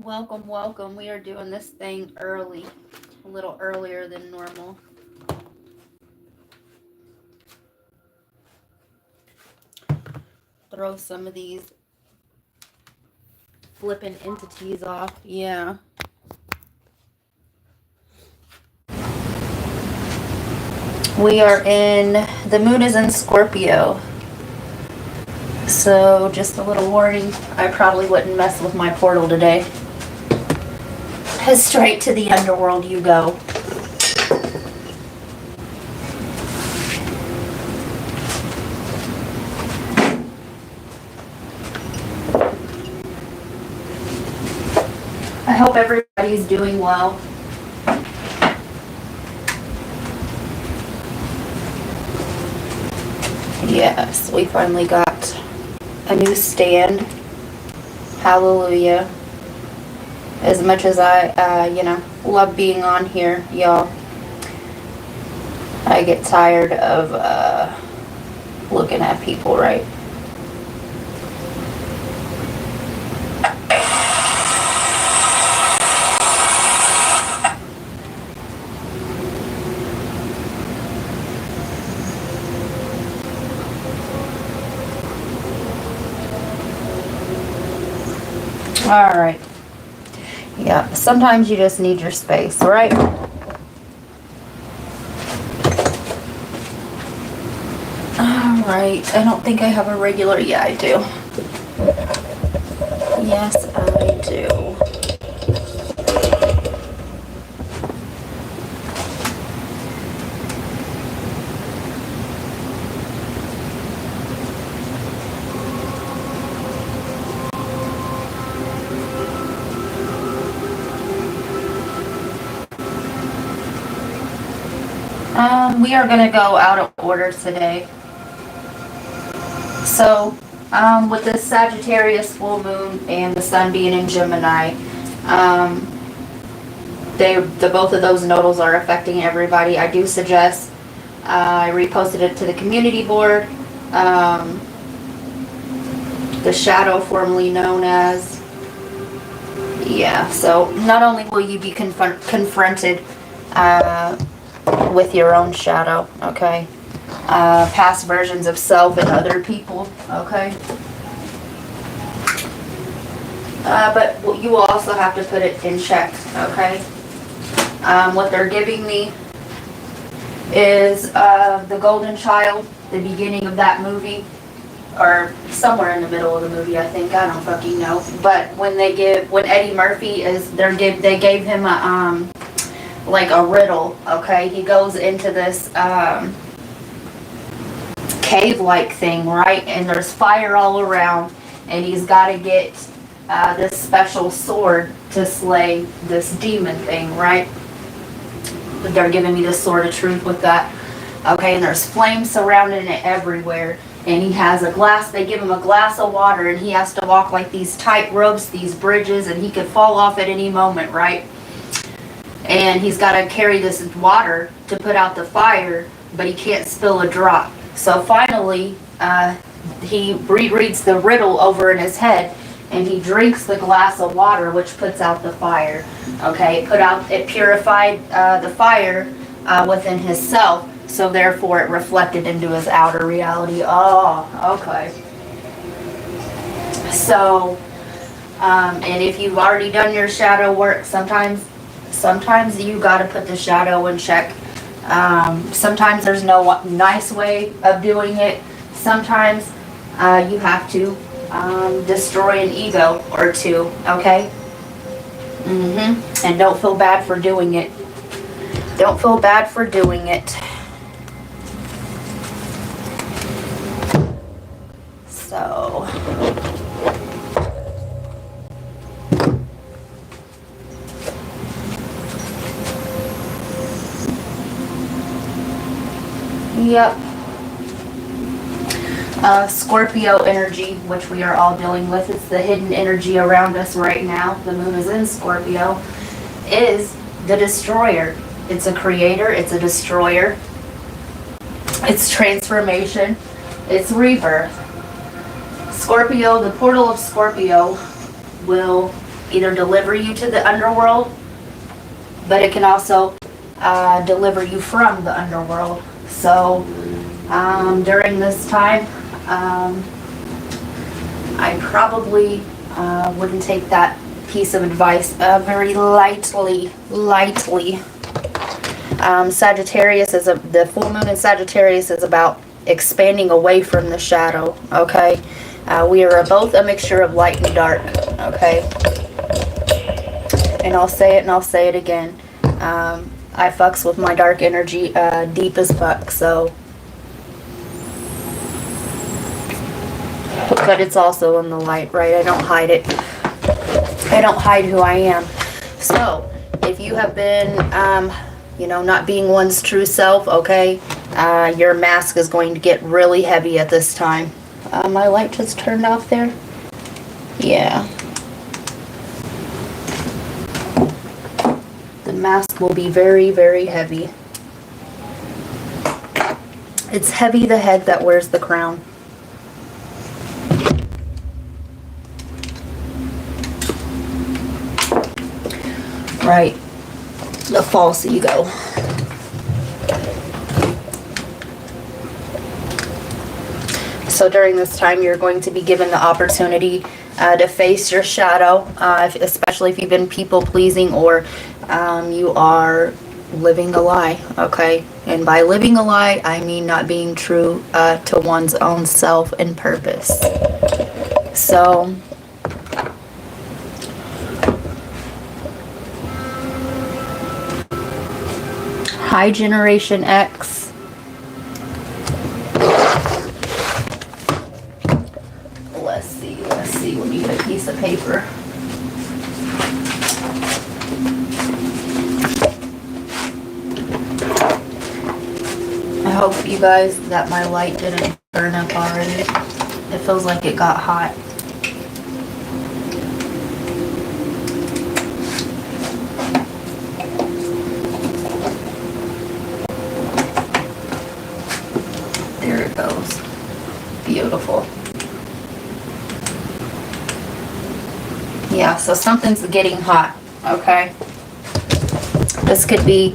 Welcome, welcome. We are doing this thing early, a little earlier than normal. Throw some of these flipping entities off. Yeah. We are the moon is in Scorpio. So just a little warning, I probably wouldn't mess with my portal today. Straight to the underworld you go. I hope everybody's doing well. Yes, we finally got a new stand. Hallelujah. As much as I, love being on here, y'all, I get tired of looking at people, right? All right. Yeah, sometimes you just need your space, right? All right. I don't think I have a regular. Yeah, I do. Yes, I do. We are going to go out of order today. So, with this Sagittarius full moon and the sun being in Gemini, both of those nodals are affecting everybody. I do suggest, I reposted it to the community board, the shadow formerly known as, so not only will you be confronted, with your own shadow, okay? Past versions of self and other people, okay? But you will also have to put it in check, okay? What they're giving me is the Golden Child, the beginning of that movie, or somewhere in the middle of the movie, I think. I don't fucking know. But when Eddie Murphy they gave him a like a riddle, okay? He goes into this cave-like thing, right? And there's fire all around, and he's got to get this special sword to slay this demon thing, right? They're giving me the sword of truth with that, okay? And there's flames surrounding it everywhere, and he has they give him a glass of water, and he has to walk like these tight ropes, these bridges, and he could fall off at any moment, right? And he's got to carry this water to put out the fire, but he can't spill a drop. So finally, he rereads the riddle over in his head, and he drinks the glass of water, which puts out the fire. Okay, it purified the fire within himself, so therefore it reflected into his outer reality. Oh, okay. So, and if you've already done your shadow work, sometimes you got to put the shadow in check. Sometimes there's no nice way of doing it. Sometimes you have to destroy an ego or two, okay? And don't feel bad for doing it. Don't feel bad for doing it. So... Yep. Scorpio energy, which we are all dealing with. It's the hidden energy around us right now. The moon is in Scorpio. Is the destroyer. It's a creator. It's a destroyer. It's transformation. It's rebirth. Scorpio, the portal of Scorpio will either deliver you to the underworld, but it can also deliver you from the underworld. So during this time, I probably wouldn't take that piece of advice very lightly. Sagittarius is the full moon in Sagittarius is about expanding away from the shadow. Okay, we are both a mixture of light and dark. Okay, and I'll say it and I'll say it again. I fucks with my dark energy deep as fuck. So, but it's also in the light, right? I don't hide it. I don't hide who I am. So, if you have been, you know, not being one's true self, okay, your mask is going to get really heavy at this time. My light just turned off there. Yeah. The mask will be very, very heavy. It's heavy the head that wears the crown. Right, the false ego. So during this time, you're going to be given the opportunity to face your shadow, especially if you've been people-pleasing or you are living a lie, okay? And by living a lie, I mean not being true to one's own self and purpose. So hi, Generation X. Let's see, we need a piece of paper. I hope you guys that my light didn't burn up already. It feels like it got hot. There it goes. Beautiful. Yeah, so something's getting hot, okay? This could be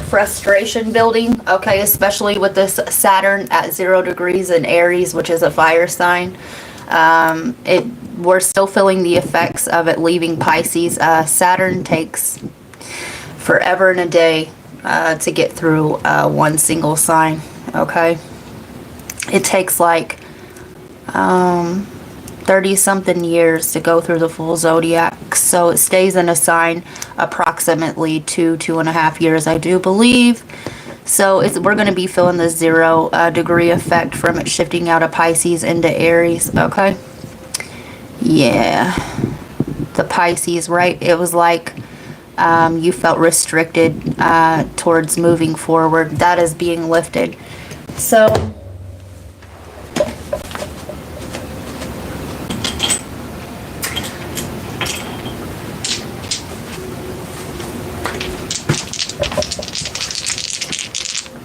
frustration building, okay, especially with this Saturn at 0 degrees in Aries, which is a fire sign. We're still feeling the effects of it leaving Pisces. Saturn takes forever and a day to get through one single sign, okay? It takes like 30-something years to go through the full zodiac. So it stays in a sign approximately 2.5 years, I do believe. So we're going to be feeling the 0 degree effect from it shifting out of Pisces into Aries, okay? Yeah. The Pisces, right? It was like you felt restricted towards moving forward. That is being lifted. So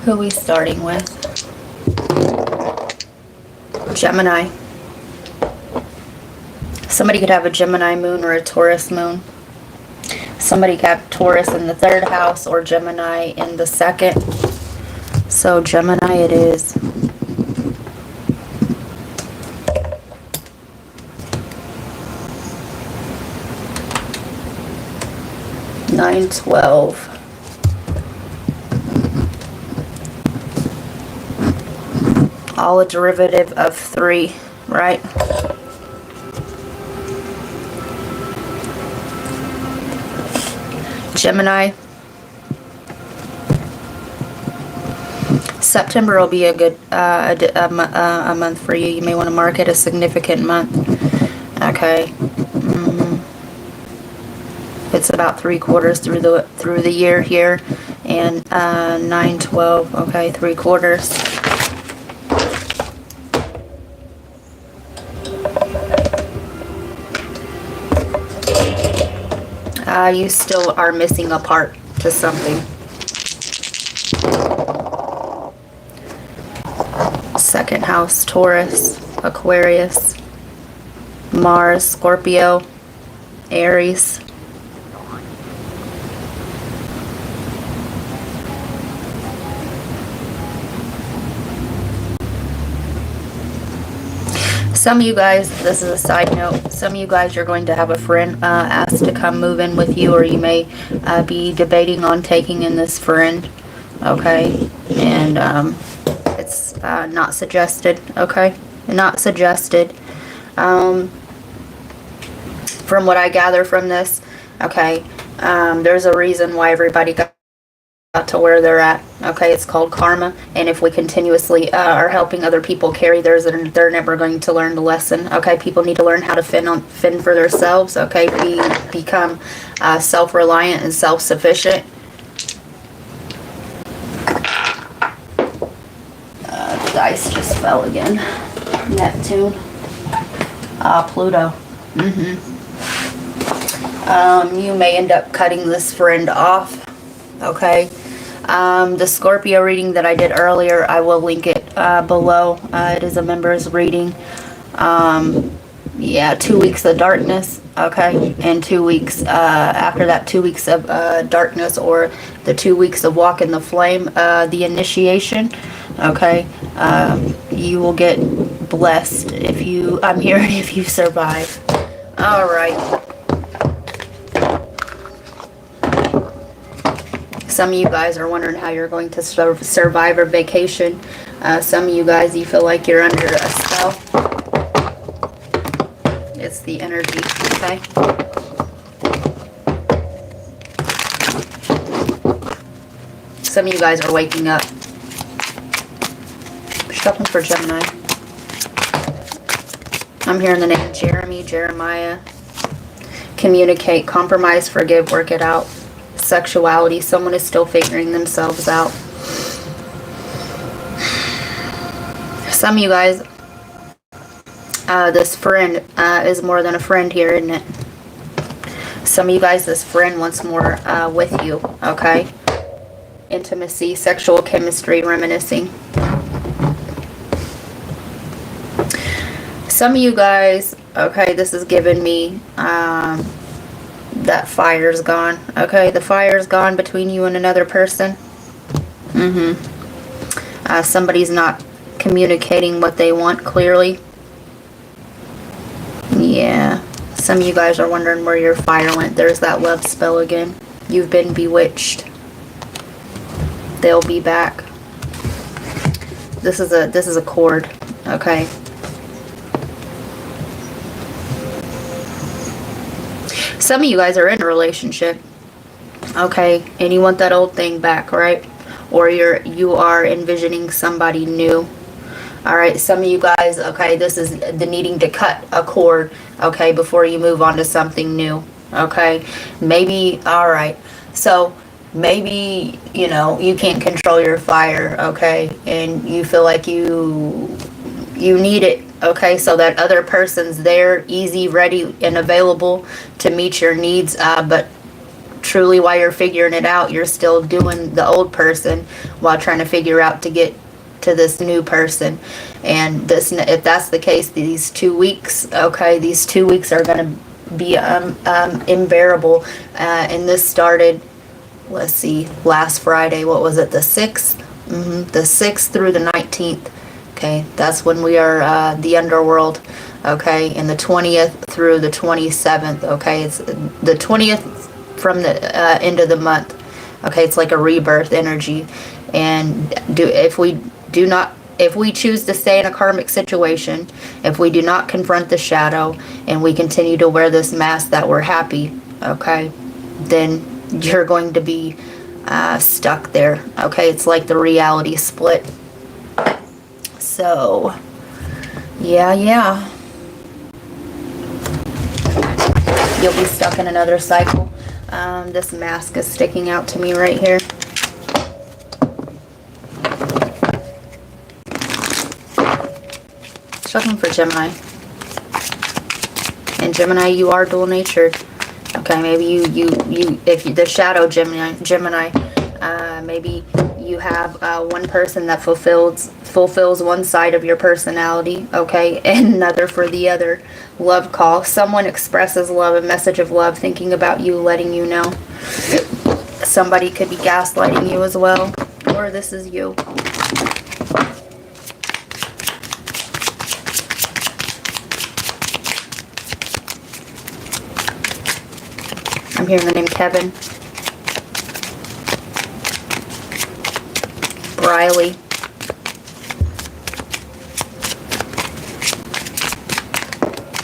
who are we starting with? Gemini. Somebody could have a Gemini moon or a Taurus moon. Somebody could have Taurus in the 3rd house or Gemini in the 2nd. So Gemini it is. Nine, 12. All a derivative of 3, right? Gemini. September will be a good a month for you. You may want to mark it a significant month. Okay. It's about 3/4 through the year here, and 9, 12. Okay, 3/4. You still are missing a part to something. 2nd house, Taurus, Aquarius, Mars, Scorpio, Aries. Some of you guys, this is a side note, some of you guys are going to have a friend ask to come move in with you, or you may be debating on taking in this friend, okay? And it's not suggested, okay? Not suggested. From what I gather from this, okay, there's a reason why everybody got to where they're at, okay? It's called karma, and if we continuously are helping other people carry theirs, they're never going to learn the lesson, okay? People need to learn how to fend for themselves, okay? Become self-reliant and self-sufficient. The dice just fell again. Neptune. Pluto. You may end up cutting this friend off, okay? The Scorpio reading that I did earlier, I will link it below. It is a member's reading. Yeah, 2 weeks of darkness, okay? And 2 weeks, after that 2 weeks of darkness, or the 2 weeks of walk in the flame, the initiation, okay? You will get blessed if you, I'm here if you survive. All right. Some of you guys are wondering how you're going to survive or vacation. Some of you guys, you feel like you're under a spell. It's the energy, okay? Some of you guys are waking up. Shuffling for Gemini. I'm hearing the name Jeremy, Jeremiah. Communicate, compromise, forgive, work it out. Sexuality, someone is still figuring themselves out. Some of you guys, this friend is more than a friend here, isn't it? Some of you guys, this friend wants more with you, okay? Intimacy, sexual chemistry, reminiscing. Some of you guys, okay, this is giving me that fire's gone, okay? The fire's gone between you and another person. Somebody's not communicating what they want clearly. Yeah. Some of you guys are wondering where your fire went. There's that love spell again. You've been bewitched. They'll be back. This is a cord, okay? Some of you guys are in a relationship, okay, and you want that old thing back, right? Or you are envisioning somebody new. All right, some of you guys, okay, this is the needing to cut a cord, okay, before you move on to something new, okay? Maybe, all right, so maybe, you know, you can't control your fire, okay, and you feel like you need it, okay, so that other person's there, easy, ready, and available to meet your needs, but truly while you're figuring it out, you're still doing the old person while trying to figure out to get to this new person. And this, if that's the case, these 2 weeks, okay, these 2 weeks are going to be unbearable, and this started, let's see, last Friday, what was it, the 6th? The 6th through the 19th. Okay, that's when we are the underworld, okay, and the 20th through the 27th, okay, it's the 20th from the end of the month, okay, it's like a rebirth energy. And if we choose to stay in a karmic situation, if we do not confront the shadow, and we continue to wear this mask that we're happy, okay, then you're going to be stuck there, okay, it's like the reality split. So, yeah. You'll be stuck in another cycle. This mask is sticking out to me right here. Looking for Gemini. And Gemini, you are dual-natured. Okay, maybe you if the shadow Gemini, maybe you have one person that fulfills one side of your personality, okay, and another for the other. Love call. Someone expresses love, a message of love, thinking about you, letting you know. Somebody could be gaslighting you as well, or this is you. I'm hearing the name Kevin. Riley.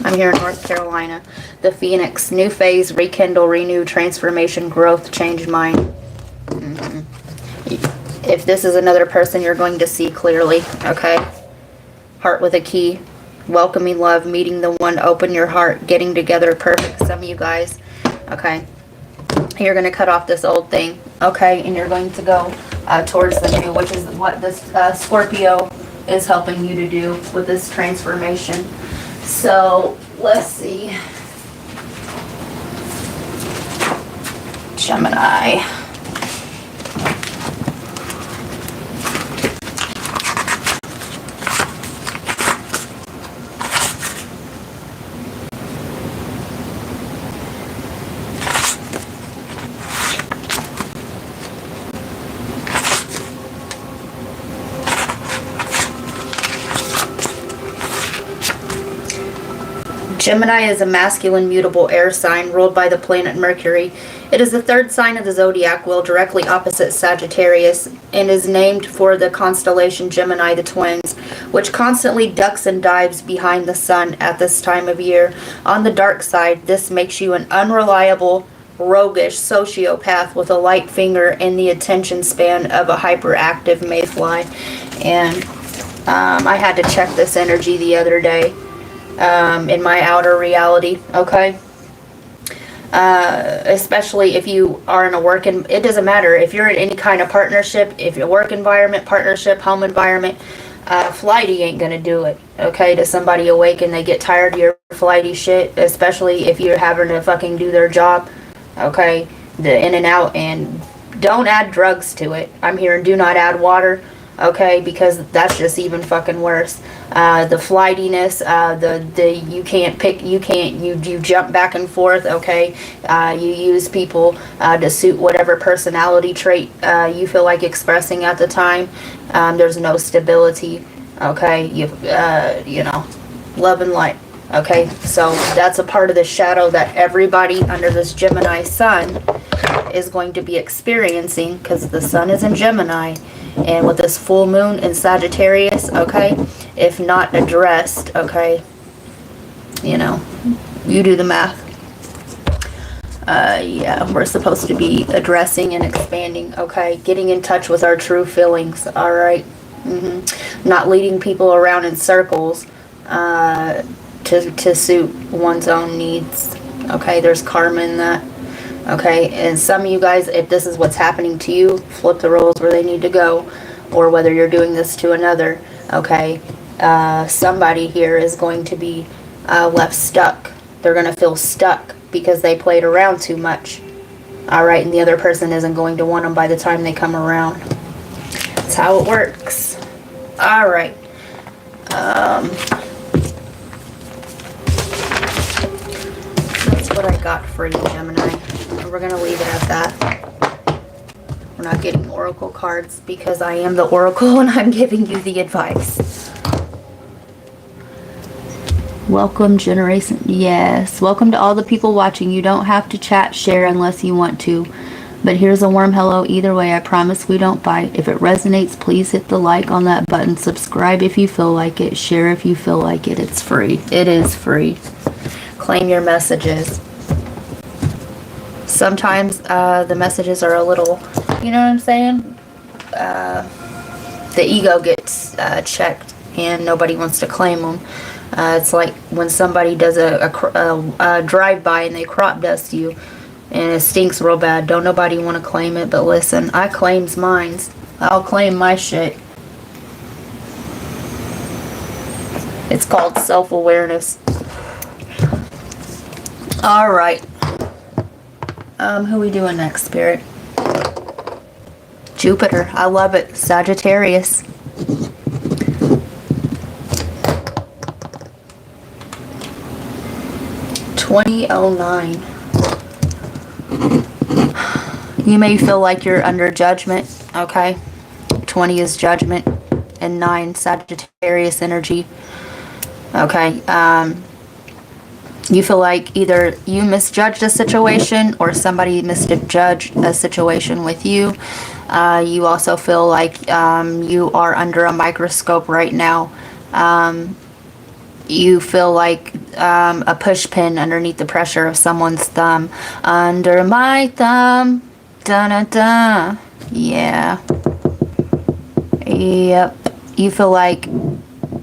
I'm here in North Carolina. The Phoenix. New phase, rekindle, renew, transformation, growth, change mind. If this is another person, you're going to see clearly, okay? Heart with a key. Welcoming love, meeting the one, open your heart, getting together, perfect. Some of you guys, okay? You're going to cut off this old thing, okay? And you're going to go towards the new, which is what this Scorpio is helping you to do with this transformation. So, let's see. Gemini. Gemini is a masculine mutable air sign ruled by the planet Mercury. It is the third sign of the zodiac wheel, directly opposite Sagittarius, and is named for the constellation Gemini, the twins, which constantly ducks and dives behind the sun at this time of year. On the dark side, this makes you an unreliable, roguish sociopath with a light finger and the attention span of a hyperactive mayfly. And I had to check this energy the other day. In my outer reality, okay? Especially if you are in a it doesn't matter if you're in any kind of partnership, if your work environment, partnership, home environment, flighty ain't gonna do it, okay? To somebody awake and they get tired of your flighty shit, especially if you're having to fucking do their job, okay? The in and out, and don't add drugs to it. I'm hearing do not add water, okay, because that's just even fucking worse. The flightiness, you jump back and forth, okay, you use people to suit whatever personality trait you feel like expressing at the time. There's no stability, okay, you know, love and light, okay, so that's a part of the shadow that everybody under this Gemini sun is going to be experiencing, because the sun is in Gemini. And with this full moon in Sagittarius, okay, if not addressed, okay, you know, you do the math. Yeah, we're supposed to be addressing and expanding, okay, getting in touch with our true feelings, all right, not leading people around in circles to suit one's own needs, okay, there's karma in that. Okay, and some of you guys, if this is what's happening to you, flip the roles where they need to go, or whether you're doing this to another, okay, somebody here is going to be left stuck. They're going to feel stuck because they played around too much, all right, and the other person isn't going to want them by the time they come around. That's how it works. All right. That's what I got for you, Gemini. And we're going to leave it at that. We're not getting oracle cards because I am the oracle and I'm giving you the advice. Welcome, generation. Yes. Welcome to all the people watching. You don't have to chat, share unless you want to. But here's a warm hello either way. I promise we don't bite. If it resonates, please hit the like on that button. Subscribe if you feel like it. Share if you feel like it. It's free. It is free. Claim your messages. Sometimes the messages are a little, you know what I'm saying? The ego gets checked and nobody wants to claim them. It's like when somebody does a drive-by and they crop dust you and it stinks real bad. Don't nobody want to claim it, but listen, I claims mines. I'll claim my shit. It's called self-awareness. Alright. Who we doing next, Spirit? Jupiter. I love it. Sagittarius. $20.09. You may feel like you're under judgment, okay? 20 is judgment, and 9, Sagittarius energy. Okay, you feel like either you misjudged a situation or somebody misjudged a situation with you. You also feel like you are under a microscope right now. You feel like a push pin underneath the pressure of someone's thumb. Under my thumb. Da-da-da. Yeah. Yep. You feel like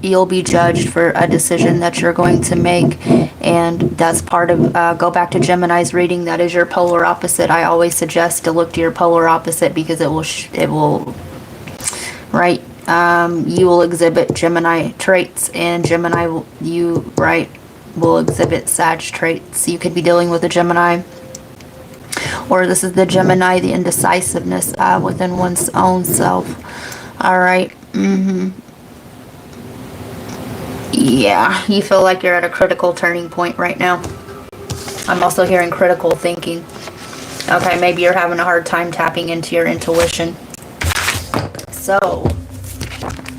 you'll be judged for a decision that you're going to make, and that's part of go back to Gemini's reading. That is your polar opposite. I always suggest to look to your polar opposite because it will right, you will exhibit Gemini traits, and Gemini will exhibit Sag traits. You could be dealing with a Gemini, or this is the Gemini, the indecisiveness within one's own self. All right. Yeah, you feel like you're at a critical turning point right now. I'm also hearing critical thinking. Okay, maybe you're having a hard time tapping into your intuition. So,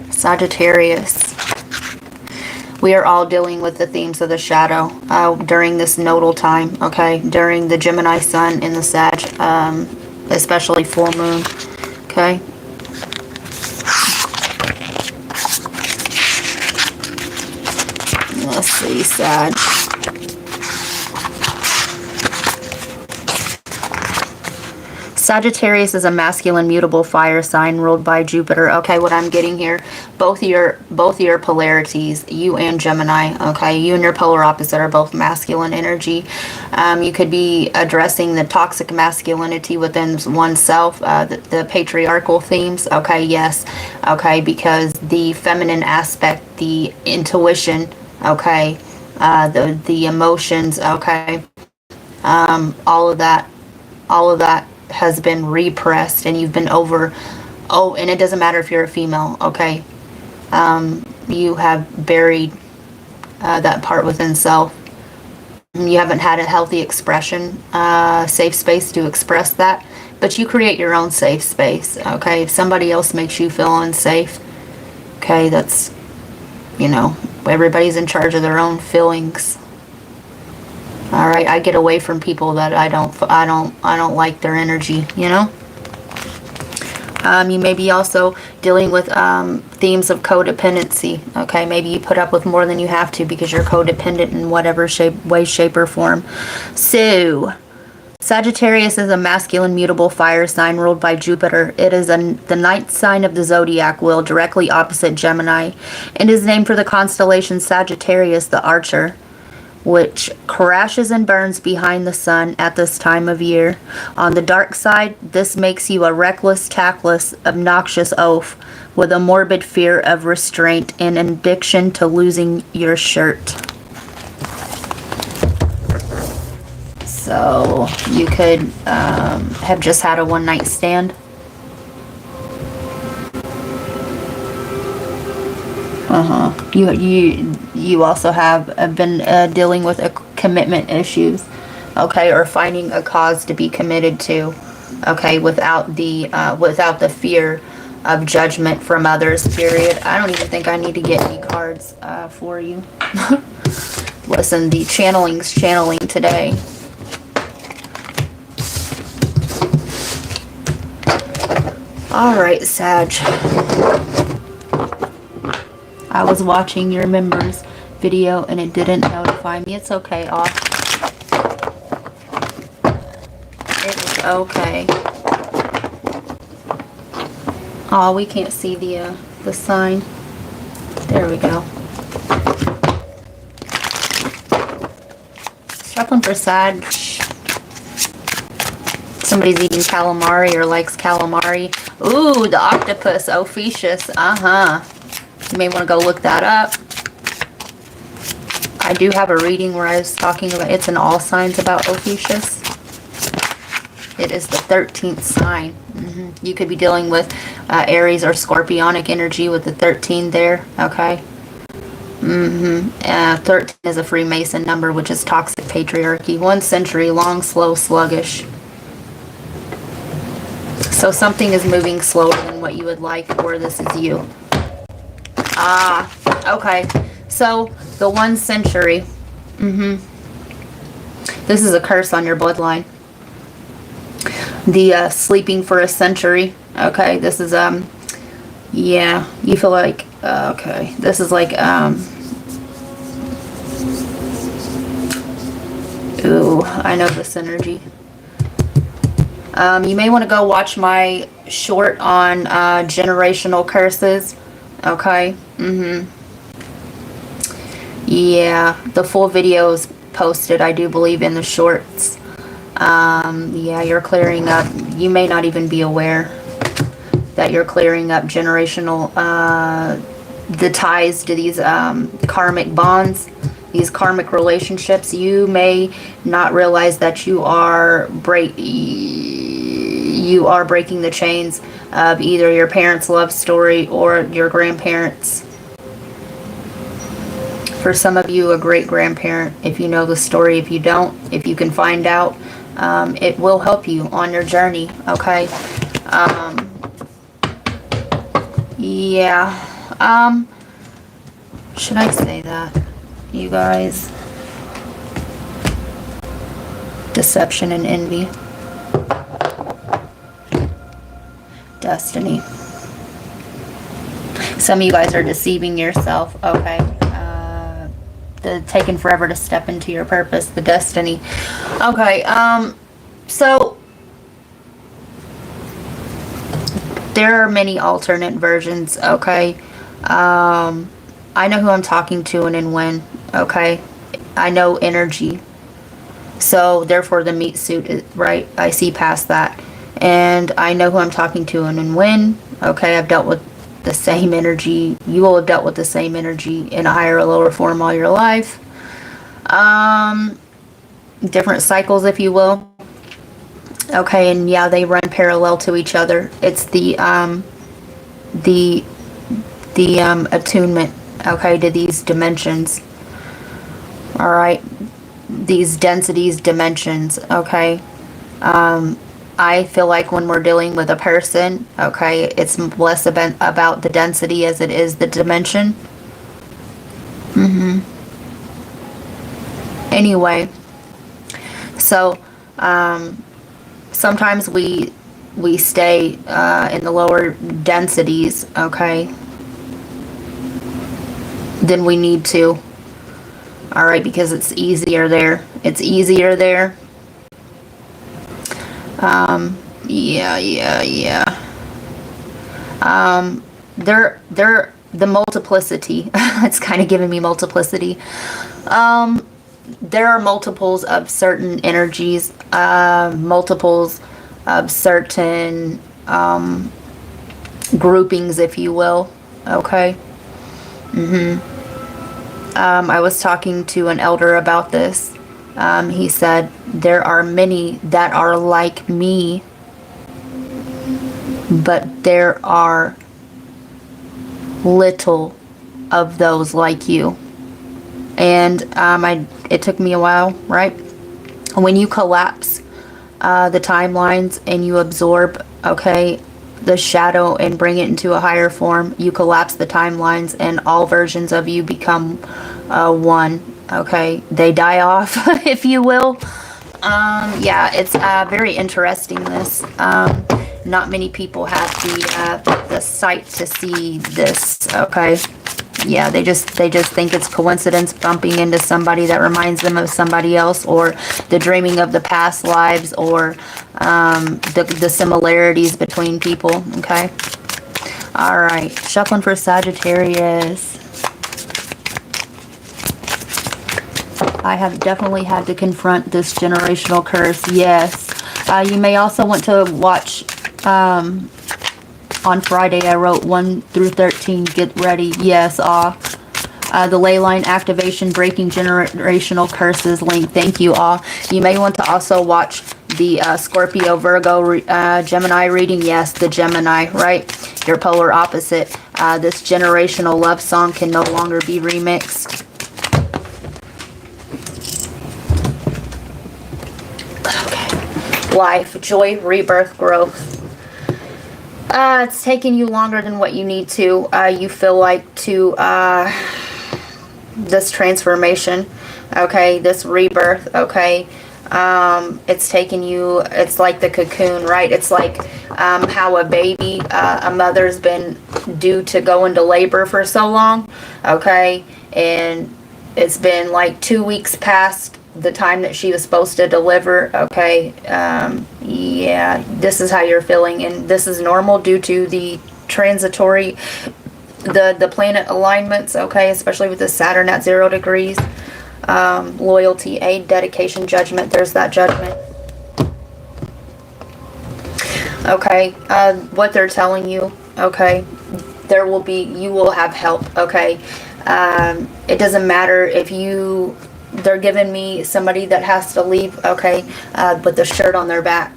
Sagittarius, we are all dealing with the themes of the shadow during this nodal time, okay? During the Gemini sun in the Sag, especially full moon, okay? Let's see, Sag. Sagittarius is a masculine mutable fire sign ruled by Jupiter. Okay, what I'm getting here, both your polarities, you and Gemini, okay, you and your polar opposite are both masculine energy. You could be addressing the toxic masculinity within oneself, the patriarchal themes, okay, yes, okay, because the feminine aspect, the intuition, okay, the emotions, okay, all of that has been repressed, and you've been and it doesn't matter if you're a female, okay, you have buried that part within self. You haven't had a healthy expression, safe space to express that, but you create your own safe space, okay? If somebody else makes you feel unsafe, okay, that's, everybody's in charge of their own feelings. All right, I get away from people that I don't like their energy, You may be also dealing with themes of codependency. Okay, maybe you put up with more than you have to because you're codependent in whatever way, shape, or form. So, Sagittarius is a masculine mutable fire sign ruled by Jupiter. It is the 9th sign of the zodiac wheel, directly opposite Gemini, and is named for the constellation Sagittarius, the Archer, which crashes and burns behind the sun at this time of year. On the dark side, this makes you a reckless, tactless, obnoxious oaf with a morbid fear of restraint and an addiction to losing your shirt. So, you could have just had a one-night stand. You also have been dealing with commitment issues, okay, or finding a cause to be committed to, okay, without the fear of judgment from others, period. I don't even think I need to get any cards for you. Listen, the channeling's channeling today. All right, Sag. I was watching your members video and it didn't notify me. It's okay, off. It was okay. Oh, we can't see the sign. There we go. Shuffling for Sag. Somebody's eating calamari or likes calamari. Ooh, the octopus, Ophiuchus. You may want to go look that up. I do have a reading where I was talking about, it's in all signs about Ophiuchus. It is the 13th sign. You could be dealing with Aries or Scorpionic energy with the 13 there, okay? 13 is a Freemason number, which is toxic patriarchy. 1 century, long, slow, sluggish. So something is moving slower than what you would like, or this is you. Okay. So the 1 century. This is a curse on your bloodline. The sleeping for a century. Okay, this is yeah, you feel like okay, this is like ooh, I know this energy. You may want to go watch my short on generational curses. Okay. Yeah, the full video is posted, I do believe, in the shorts. Yeah, you're clearing up. You may not even be aware that you're clearing up generational, the ties to these karmic bonds, these karmic relationships. You may not realize that you are breaking the chains of either your parents' love story or your grandparents. For some of you, a great-grandparent, if you know the story. If you don't, if you can find out, it will help you on your journey, okay? Yeah. Should I say that, you guys? Deception and envy. Destiny. Some of you guys are deceiving yourself, okay? Taking forever to step into your purpose, the destiny. Okay, so there are many alternate versions, okay? I know who I'm talking to and in when, okay? I know energy. So therefore the meat suit is right. I see past that. And I know who I'm talking to and in when, okay? I've dealt with the same energy. You will have dealt with the same energy in a higher or lower form all your life. Different cycles, if you will. Okay, and yeah, they run parallel to each other. It's the attunement, okay, to these dimensions. All right, these densities, dimensions, okay. I feel like when we're dealing with a person, okay, it's less about the density as it is the dimension. Anyway, so sometimes we stay in the lower densities, okay, than we need to. All right, because it's easier there. It's easier there. Yeah. They're the multiplicity. It's kind of giving me multiplicity. There are multiples of certain energies, multiples of certain groupings, if you will. Okay. I was talking to an elder about this. He said, there are many that are like me, but there are little of those like you. And it took me a while, right? When you collapse the timelines and you absorb, okay, the shadow and bring it into a higher form, you collapse the timelines and all versions of you become one. Okay, they die off, if you will. Yeah, it's very interesting, this. Not many people have the sight to see this, okay? Yeah, they just think it's coincidence bumping into somebody that reminds them of somebody else, or the dreaming of the past lives, or the similarities between people, okay? All right, shuffling for Sagittarius. I have definitely had to confront this generational curse. Yes. You may also want to watch, on Friday, I wrote 1 through 13, get ready. Yes. The ley line activation, breaking generational curses link. Thank you all. You may want to also watch The Scorpio, Virgo, Gemini reading. Yes, the Gemini, right? Your polar opposite. This generational love song can no longer be remixed. Okay. Life, joy, rebirth, growth. It's taking you longer than what you need to. You feel like to this transformation, okay, this rebirth, okay. It's taking you, it's like the cocoon, right? It's like how a baby, a mother's been due to go into labor for so long, okay, and it's been like 2 weeks past the time that she was supposed to deliver, okay. Yeah, this is how you're feeling, and this is normal due to the transitory, the planet alignments, okay, especially with the Saturn at 0 degrees. Loyalty, aid, dedication, judgment. There's that judgment. Okay, what they're telling you, okay, there will be, you will have help, okay. It doesn't matter if you, they're giving me somebody that has to leave, okay, with the shirt on their back,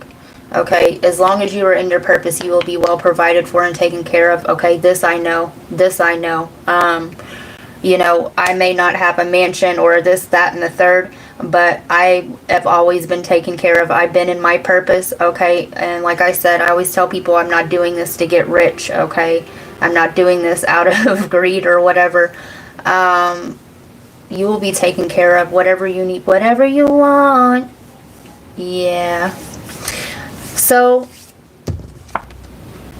okay. As long as you are in your purpose, you will be well provided for and taken care of, okay. This I know, this I know. You know, I may not have a mansion or this, that, and the third, but I have always been taken care of. I've been in my purpose, okay? And like I said, I always tell people I'm not doing this to get rich, okay? I'm not doing this out of greed or whatever. You will be taken care of, whatever you need, whatever you want. Yeah. So,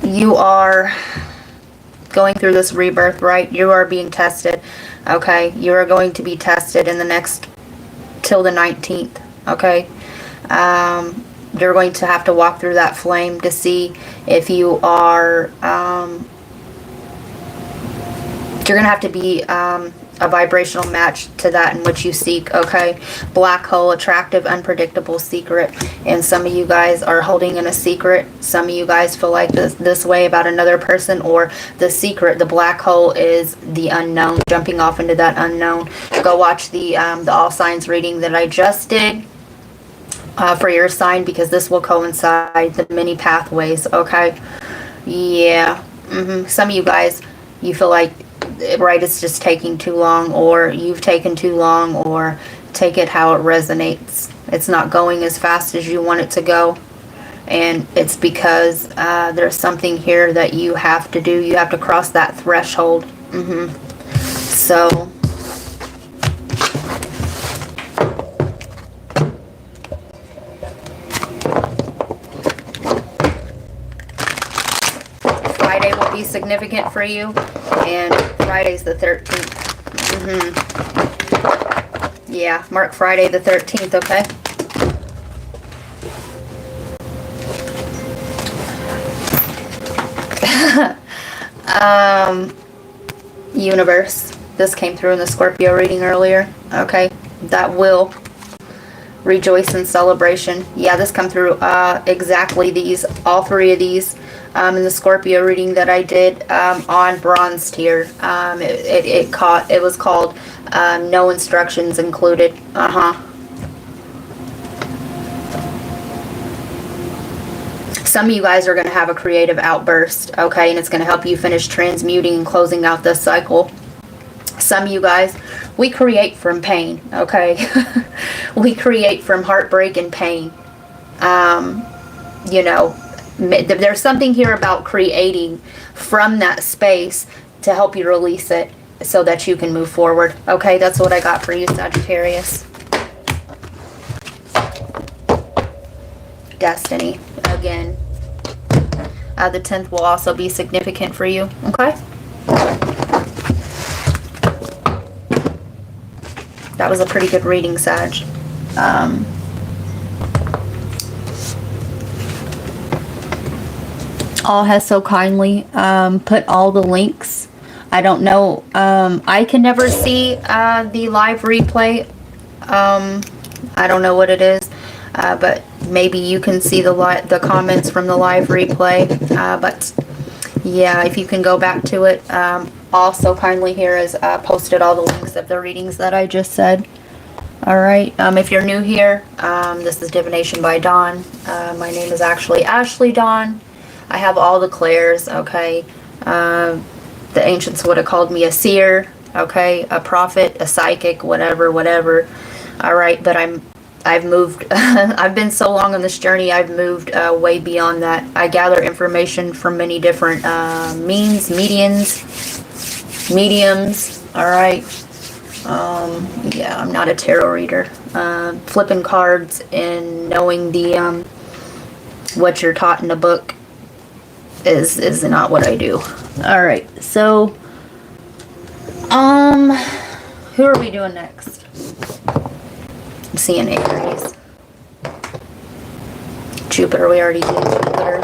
you are going through this rebirth, right? You are being tested, okay? You are going to be tested in the next, till the 19th, okay? You're going to have to walk through that flame to see if you are, you're going to have to be a vibrational match to that in which you seek, okay? Black hole, attractive, unpredictable, secret. And some of you guys are holding in a secret. Some of you guys feel like this way about another person, or the secret, the black hole is the unknown, jumping off into that unknown. Go watch the all signs reading that I just did for your sign, because this will coincide the many pathways, okay? Yeah. Some of you guys, you feel like, right, it's just taking too long, or you've taken too long, or take it how it resonates. It's not going as fast as you want it to go, and it's because there's something here that you have to do. You have to cross that threshold. So Friday will be significant for you, and Friday's the 13th. Yeah, mark Friday the 13th, okay? Universe. This came through in the Scorpio reading earlier, okay? That will rejoice in celebration. Yeah, this come through exactly these, all three of these. In the Scorpio reading that I did on bronze tier, it was called no instructions included. Some of you guys are going to have a creative outburst, okay, and it's going to help you finish transmuting and closing out this cycle. Some of you guys, we create from pain, okay? We create from heartbreak and pain. You know, there's something here about creating from that space to help you release it so that you can move forward. Okay, that's what I got for you, Sagittarius. Destiny, again. The 10th will also be significant for you. Okay? That was a pretty good reading, Sag. All has so kindly put all the links. I don't know. I can never see the live replay. I don't know what it is, but maybe you can see the comments from the live replay. But yeah, if you can go back to it. Also kindly here is posted all the links of the readings that I just said. All right. If you're new here, this is Divination by Dawn. My name is actually Ashley Dawn. I have all the clairs, okay? The ancients would have called me a seer, okay? A prophet, a psychic, whatever, whatever. All right, but I've moved, I've been so long on this journey, I've moved way beyond that. I gather information from many different mediums, all right? Yeah, I'm not a tarot reader. Flipping cards and knowing the, what you're taught in the book is not what I do. All right, so, who are we doing next? I'm seeing Aries. Jupiter, we already did Jupiter.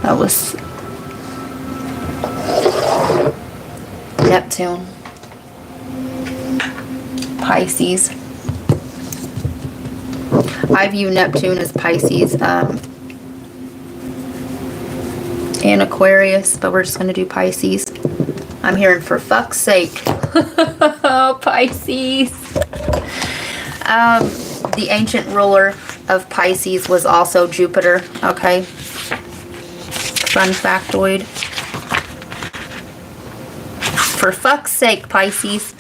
That was Neptune. Pisces. I view Neptune as Pisces and Aquarius, but we're just going to do Pisces. I'm hearing for fuck's sake. Pisces. The ancient ruler of Pisces was also Jupiter, okay? Fun factoid. For fuck's sake, Pisces.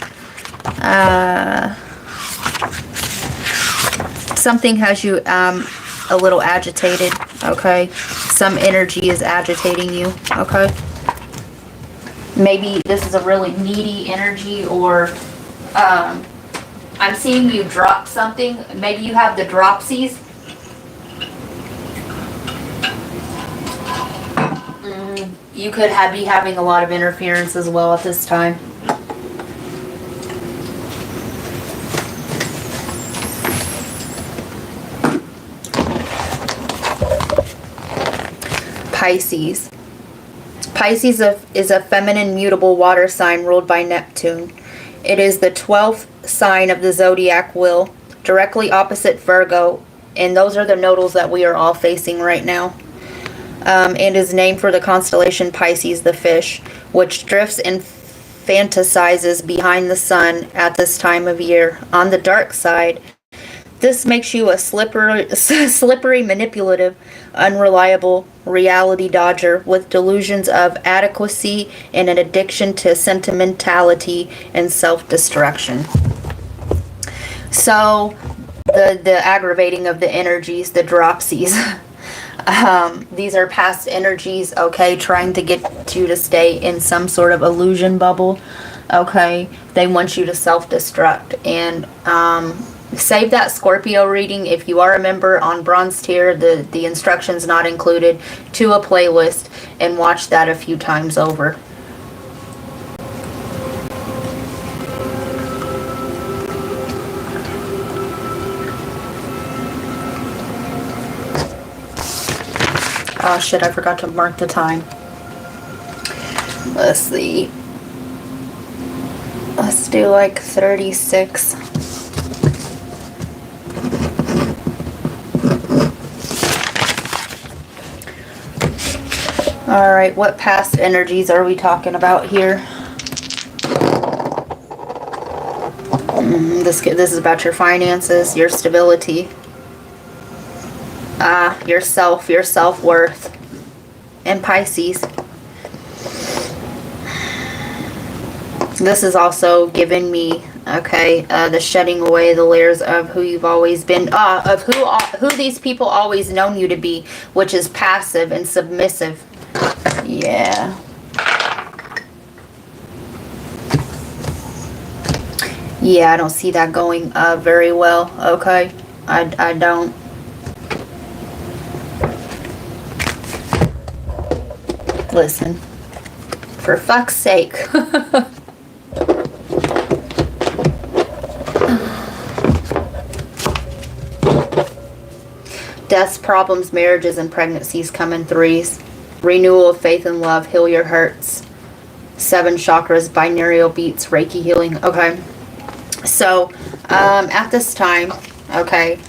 Something has you a little agitated, okay? Some energy is agitating you, okay? Maybe this is a really needy energy, or I'm seeing you drop something. Maybe you have the dropsies. You could be having a lot of interference as well at this time. Pisces. Pisces is a feminine mutable water sign ruled by Neptune. It is the 12th sign of the zodiac wheel, directly opposite Virgo, and those are the nodals that we are all facing right now. And is named for the constellation Pisces, the fish, which drifts and fantasizes behind the sun at this time of year. On the dark side, this makes you a slippery, manipulative, unreliable reality dodger with delusions of adequacy and an addiction to sentimentality and self-destruction. So, the aggravating of the energies, the dropsies. These are past energies, okay, trying to get you to stay in some sort of illusion bubble, okay? They want you to self-destruct. And save that Scorpio reading, if you are a member on bronze tier, the instructions not included, to a playlist, and watch that a few times over. Oh shit, I forgot to mark the time. Let's see. Let's do like 36. Alright, what past energies are we talking about here? This is about your finances, your stability. Yourself, your self-worth, and Pisces. This is also giving me, okay, the shedding away the layers of who you've always been, of who these people always known you to be, which is passive and submissive. Yeah. Yeah, I don't see that going very well, okay? I don't. Listen, for fuck's sake. Deaths, problems, marriages, and pregnancies come in threes. Renewal of faith and love, heal your hurts. 7 chakras, binaural beats, Reiki healing. Okay. So, at this time, okay,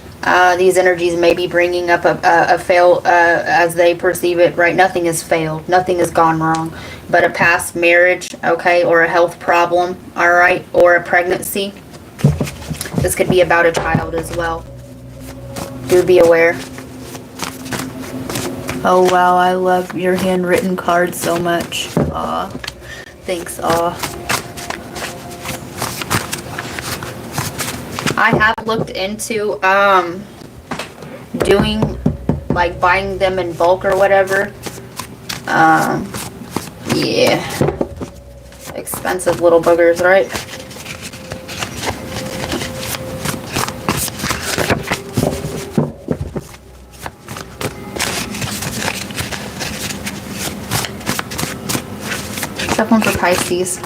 these energies may be bringing up a fail as they perceive it, right? Nothing has failed. Nothing has gone wrong. but a past marriage, okay, or a health problem, all right, or a pregnancy. This could be about a child as well. Do be aware. Oh wow, I love your handwritten cards so much. Aw, thanks, aw. I have looked into doing, like, buying them in bulk or whatever. Yeah. Expensive little boogers, right? Tough one for Pisces.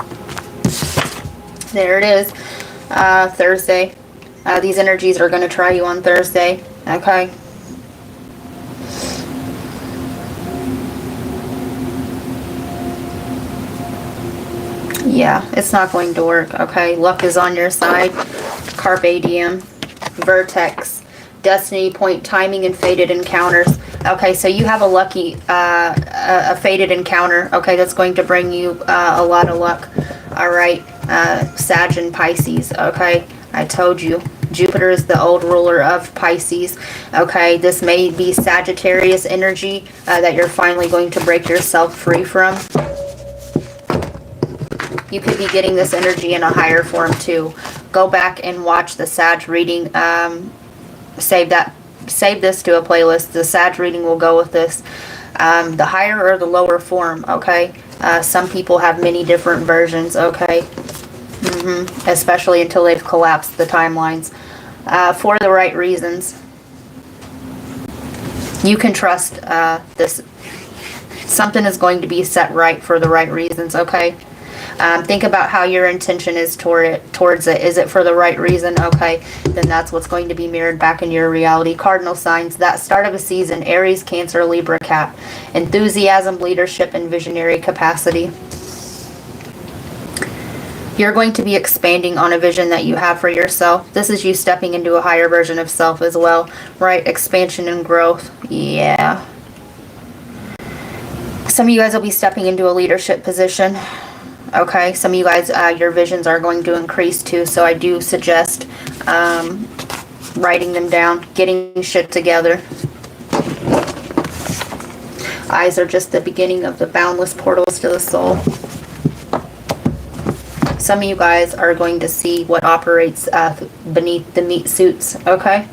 There it is. Thursday. These energies are going to try you on Thursday. Okay. Yeah, it's not going to work. Okay. Luck is on your side. Carpe diem. Vertex. Destiny point, timing, and fated encounters. Okay, so you have a lucky, a fated encounter. Okay, that's going to bring you a lot of luck. All right, Sag and Pisces. Okay, I told you. Jupiter is the old ruler of Pisces. Okay, this may be Sagittarius energy that you're finally going to break yourself free from. You could be getting this energy in a higher form too. Go back and watch the Sag reading. Save this to a playlist. The Sag reading will go with this. The higher or the lower form, okay? Some people have many different versions, okay? Especially until they've collapsed the timelines. For the right reasons. You can trust this. Something is going to be set right for the right reasons, okay? Think about how your intention is towards it. Is it for the right reason? Okay, then that's what's going to be mirrored back in your reality. Cardinal signs, that start of a season, Aries, Cancer, Libra, Cap. Enthusiasm, leadership, and visionary capacity. You're going to be expanding on a vision that you have for yourself. This is you stepping into a higher version of self as well, right? Expansion and growth. Yeah. Some of you guys will be stepping into a leadership position. Okay, some of you guys, your visions are going to increase too, so I do suggest writing them down, getting shit together. Eyes are just the beginning of the boundless portals to the soul. Some of you guys are going to see what operates beneath the meat suits, okay?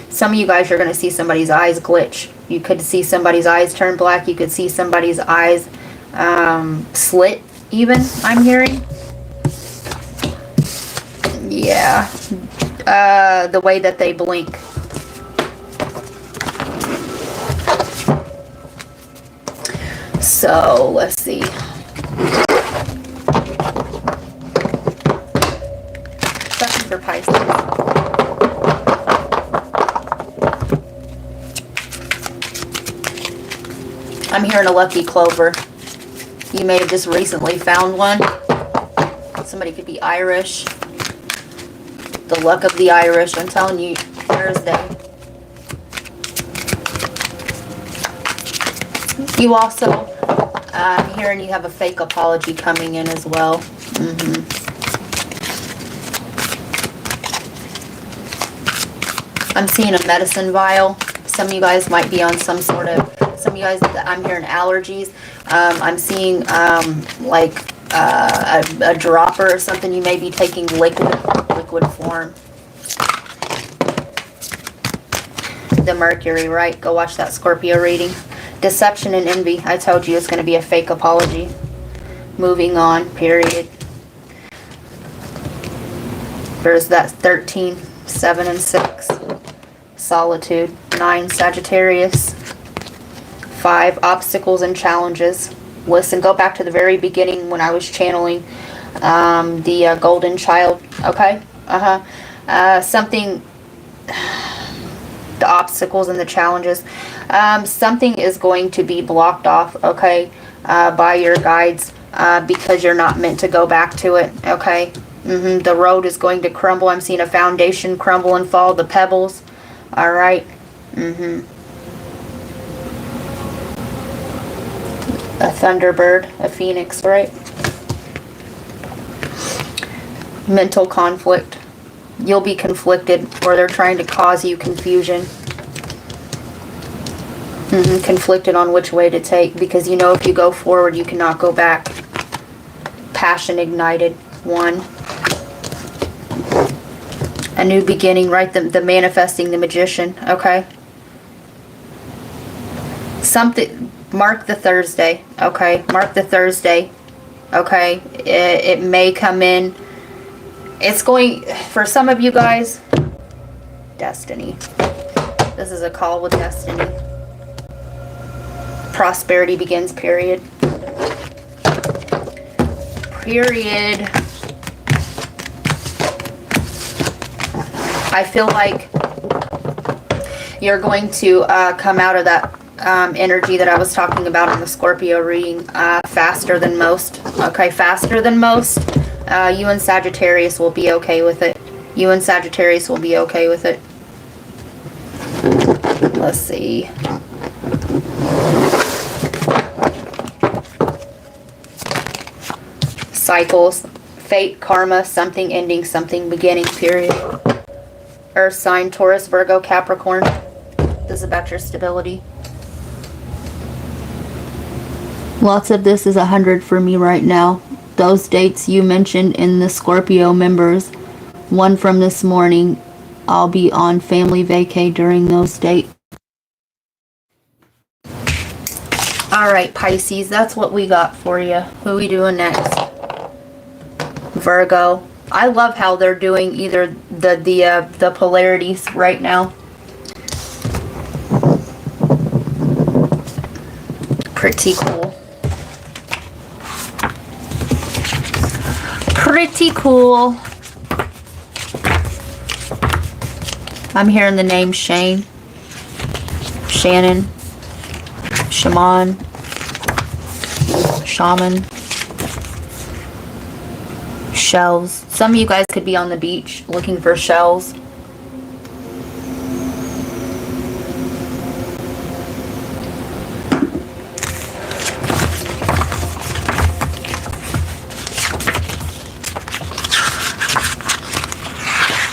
Some of you guys are going to see somebody's eyes glitch. You could see somebody's eyes turn black. You could see somebody's eyes slit. Even, I'm hearing. Yeah. The way that they blink. So, let's see. Question for Pisces. I'm hearing a lucky clover. You may have just recently found one. Somebody could be Irish. The luck of the Irish. I'm telling you, Thursday. You also, I'm hearing you have a fake apology coming in as well. I'm seeing a medicine vial. Some of you guys might be on some sort of, some of you guys, I'm hearing allergies. I'm seeing like a dropper or something. You may be taking liquid form. The Mercury, right? Go watch that Scorpio reading. Deception and envy. I told you it's going to be a fake apology. Moving on, period. There's that 13, 7, and 6. Solitude. 9, Sagittarius. 5, obstacles and challenges. Listen, go back to the very beginning when I was channeling the golden child. Okay? Something, the obstacles and the challenges. Something is going to be blocked off, okay, by your guides because you're not meant to go back to it, okay? The road is going to crumble. I'm seeing a foundation crumble and fall, the pebbles. All right? A thunderbird, a phoenix, right? Mental conflict. You'll be conflicted, or they're trying to cause you confusion. Conflicted on which way to take, because you know if you go forward, you cannot go back. Passion ignited. 1. A new beginning, right? The manifesting, the magician, okay? Something, mark the Thursday, okay? Mark the Thursday, okay? It may come in. It's going, for some of you guys, destiny. This is a call with destiny. Prosperity begins, period. Period. I feel like you're going to come out of that energy that I was talking about in the Scorpio reading faster than most. Okay, faster than most. You and Sagittarius will be okay with it. You and Sagittarius will be okay with it. Let's see. Cycles, fate, karma, something ending, something beginning, period. Earth sign, Taurus, Virgo, Capricorn. This is about your stability. Lots of this is 100 for me right now. Those dates you mentioned in the Scorpio members, one from this morning, I'll be on family vacay during those dates. Alright, Pisces, that's what we got for you. Who are we doing next? Virgo. I love how they're doing either the polarities right now. Pretty cool. Pretty cool. I'm hearing the name Shane, Shannon, Shaman, shells. Some of you guys could be on the beach looking for shells.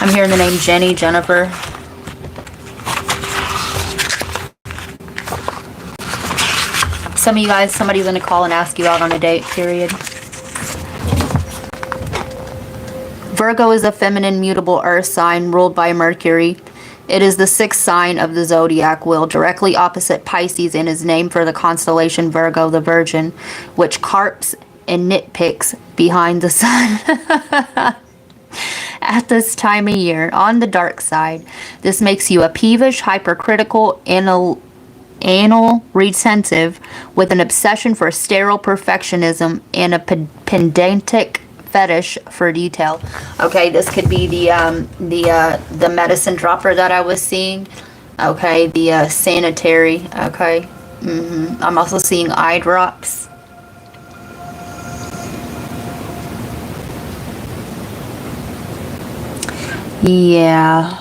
I'm hearing the name Jenny, Jennifer. Some of you guys, somebody's going to call and ask you out on a date, period. Virgo is a feminine, mutable earth sign ruled by Mercury. It is the 6th sign of the zodiac wheel, directly opposite Pisces, and is named for the constellation Virgo, the Virgin, which carps and nitpicks behind the sun. At this time of year, on the dark side, this makes you a peevish, hypercritical, anal retentive with an obsession for sterile perfectionism and a pedantic fetish for detail. Okay, this could be the medicine dropper that I was seeing. Okay, the sanitary. Okay, I'm also seeing eye drops. Yeah.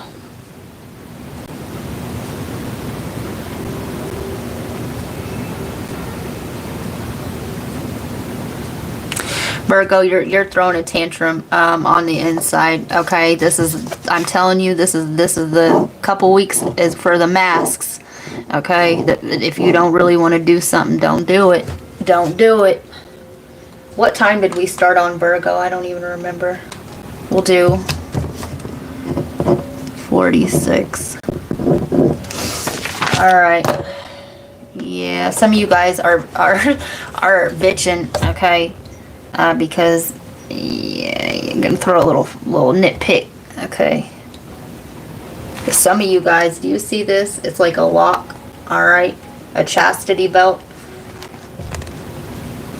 Virgo, you're throwing a tantrum on the inside. Okay, this is, I'm telling you, this is the couple weeks is for the masks. Okay, if you don't really want to do something, don't do it. Don't do it. What time did we start on Virgo? I don't even remember. We'll do 46. All right. Yeah, some of you guys are bitching. Okay. Because yeah, you're gonna throw a little nitpick, okay? Some of you guys, do you see this? It's like a lock, all right? A chastity belt.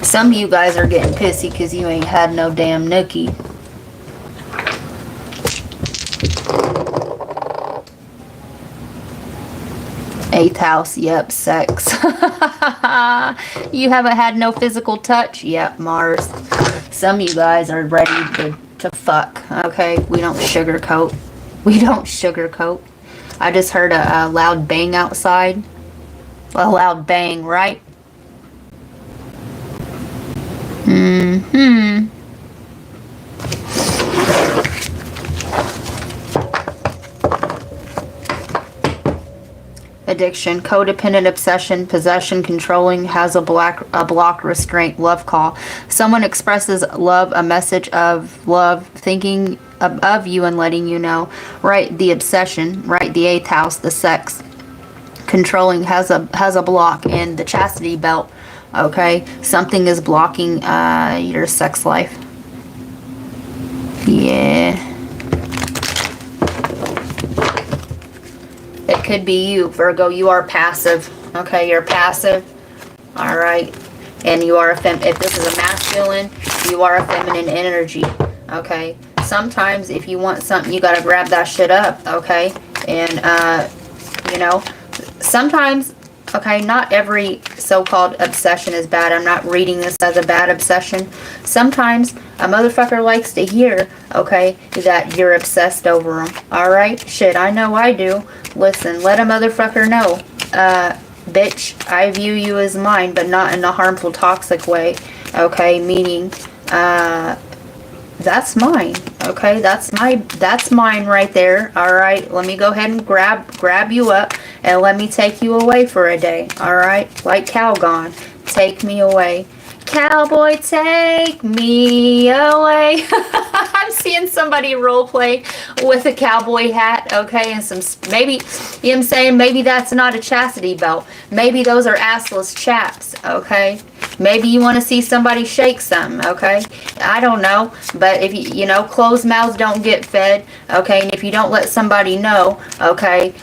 Some of you guys are getting pissy because you ain't had no damn nookie. Eighth house, yep, sex. You haven't had no physical touch? Yep, Mars. Some of you guys are ready to fuck, okay? We don't sugarcoat. We don't sugarcoat. I just heard a loud bang outside. A loud bang, right? Mm-hmm. Addiction, codependent, obsession, possession, controlling, has a block, restraint, love call. Someone expresses love, a message of love, thinking of you and letting you know. Right, the obsession, right, the eighth house, the sex. Controlling has a block, and the chastity belt. Okay, something is blocking your sex life. Yeah. It could be you, Virgo. You are passive. Okay, you're passive. All right. And you are if this is a masculine, you are a feminine energy. Okay. Sometimes if you want something, you got to grab that shit up. Okay. And, you know, sometimes, okay, not every so-called obsession is bad. I'm not reading this as a bad obsession. Sometimes a motherfucker likes to hear, okay, that you're obsessed over them. All right? Shit, I know I do. Listen, let a motherfucker know. Bitch, I view you as mine, but not in a harmful, toxic way. Okay? Meaning, that's mine. Okay? That's mine right there. All right? Let me go ahead and grab you up and let me take you away for a day. All right? Like Calgon. Take me away. Cowboy, take me away. I'm seeing somebody role play with a cowboy hat, okay, and some, maybe, you know what I'm saying, maybe that's not a chastity belt. Maybe those are assless chaps, okay? Maybe you want to see somebody shake something, okay? I don't know, but if you know, closed mouths don't get fed, okay, and if you don't let somebody know, okay,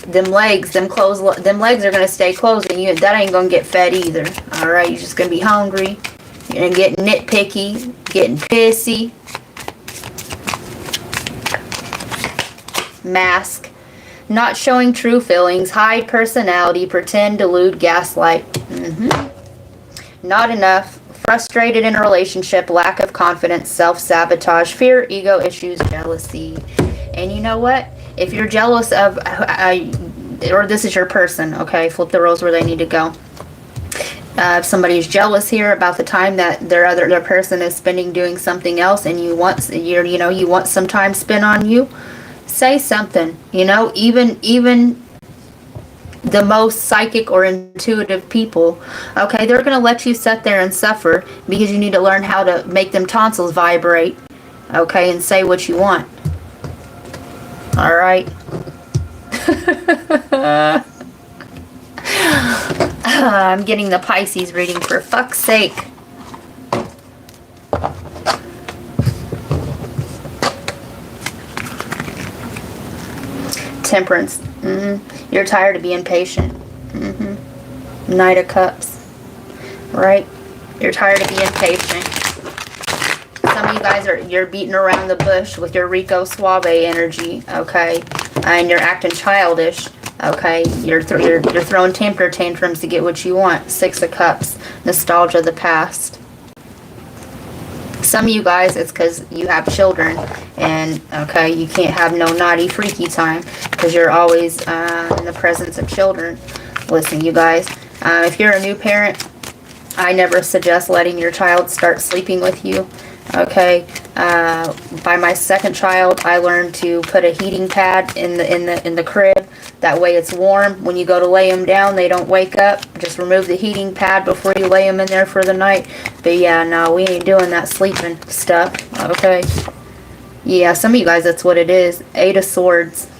them legs are going to stay closed, and that ain't going to get fed either. All right, you're just going to be hungry. You're going to get nitpicky, getting pissy. Mask. Not showing true feelings, hide personality, pretend, delude, gaslight. Not enough. Frustrated in a relationship, lack of confidence, self-sabotage, fear, ego issues, jealousy. And you know what? If you're jealous of, or this is your person, okay, flip the roles where they need to go. If somebody's jealous here about the time that their person is spending doing something else, and you want some time spent on you, say something. You know, even the most psychic or intuitive people, okay, they're gonna let you sit there and suffer because you need to learn how to make them tonsils vibrate, okay, and say what you want. All right. I'm getting the Pisces reading, for fuck's sake. Temperance. You're tired of being patient. Knight of Cups. Right? You're tired of being patient. Some of you guys you're beating around the bush with your Rico Suave energy, okay? And you're acting childish, okay? You're throwing temper tantrums to get what you want. Six of Cups, nostalgia of the past. Some of you guys, it's because you have children, and okay, you can't have no naughty, freaky time because you're always in the presence of children. Listen, you guys, if you're a new parent, I never suggest letting your child start sleeping with you. Okay, by my second child, I learned to put a heating pad in the crib. That way it's warm. When you go to lay them down, they don't wake up. Just remove the heating pad before you lay them in there for the night. But yeah, no, we ain't doing that sleeping stuff. Okay. Yeah, some of you guys, that's what it is. Eight of Swords.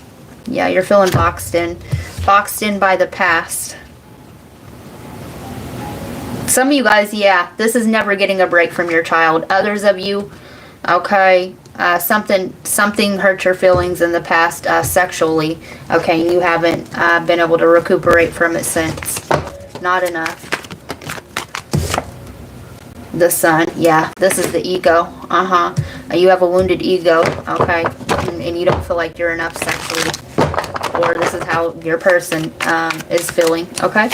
Yeah, you're feeling boxed in by the past. Some of you guys, yeah, this is never getting a break from your child. Others of you, okay, something hurt your feelings in the past sexually, okay, and you haven't been able to recuperate from it since. Not enough. The Sun, yeah, this is the ego. You have a wounded ego, okay, and you don't feel like you're enough sexually, or this is how your person is feeling, okay?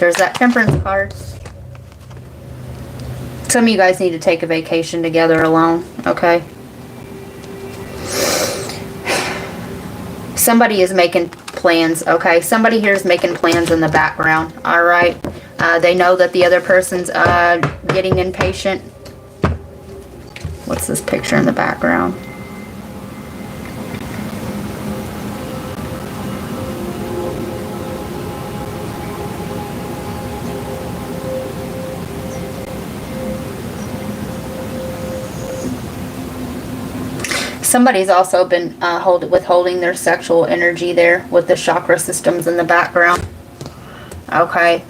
There's that Temperance card. Some of you guys need to take a vacation together alone, okay? Somebody is making plans, okay? Somebody here is making plans in the background, all right? They know that the other person's getting impatient. What's this picture in the background? Somebody's also been withholding their sexual energy there with the chakra systems in the background. Okay.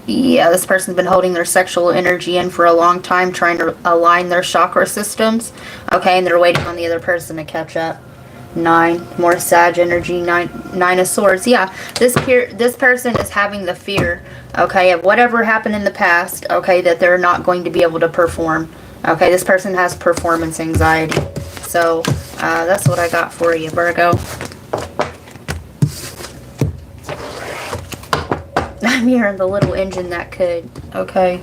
Yeah, this person's been holding their sexual energy in for a long time, trying to align their chakra systems. Okay, and they're waiting on the other person to catch up. 9, more Sag energy, 9 of Swords. Yeah, this person is having the fear, okay, of whatever happened in the past, okay, that they're not going to be able to perform. Okay, this person has performance anxiety. So, that's what I got for you, Virgo. I'm hearing the little engine that could. Okay.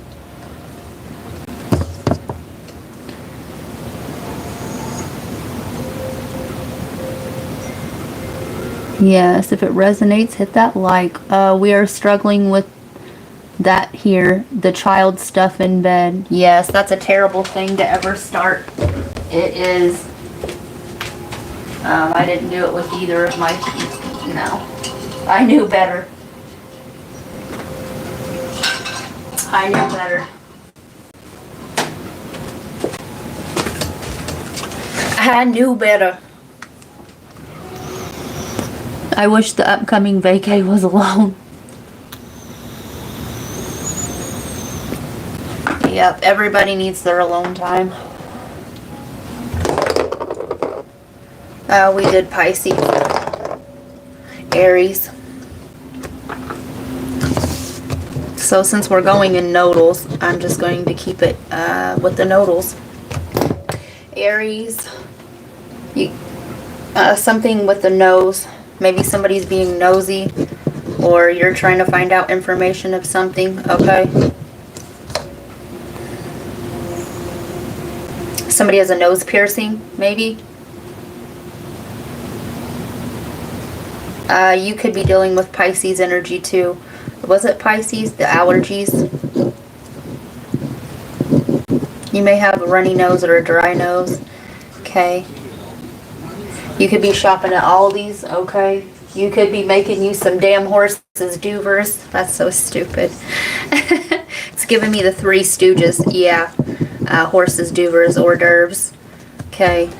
Yes, if it resonates, hit that like. We are struggling with that here. The child stuff in bed. Yes, that's a terrible thing to ever start. It is. I didn't do it with either of my... No. I knew better. I knew better. I knew better. I wish the upcoming vacay was alone. Yep, everybody needs their alone time. We did Pisces. Aries. So since we're going in nodals, I'm just going to keep it with the nodals. Aries. Something with the nose. Maybe somebody's being nosy, or you're trying to find out information of something, okay? Somebody has a nose piercing, maybe? You could be dealing with Pisces energy too. Was it Pisces? The allergies? You may have a runny nose or a dry nose. Okay. You could be shopping at Aldi's. Okay. You could be making you some damn horses duvers. That's so stupid. It's giving me the Three Stooges. Yeah. Horses, duvers, hors d'oeuvres. Okay.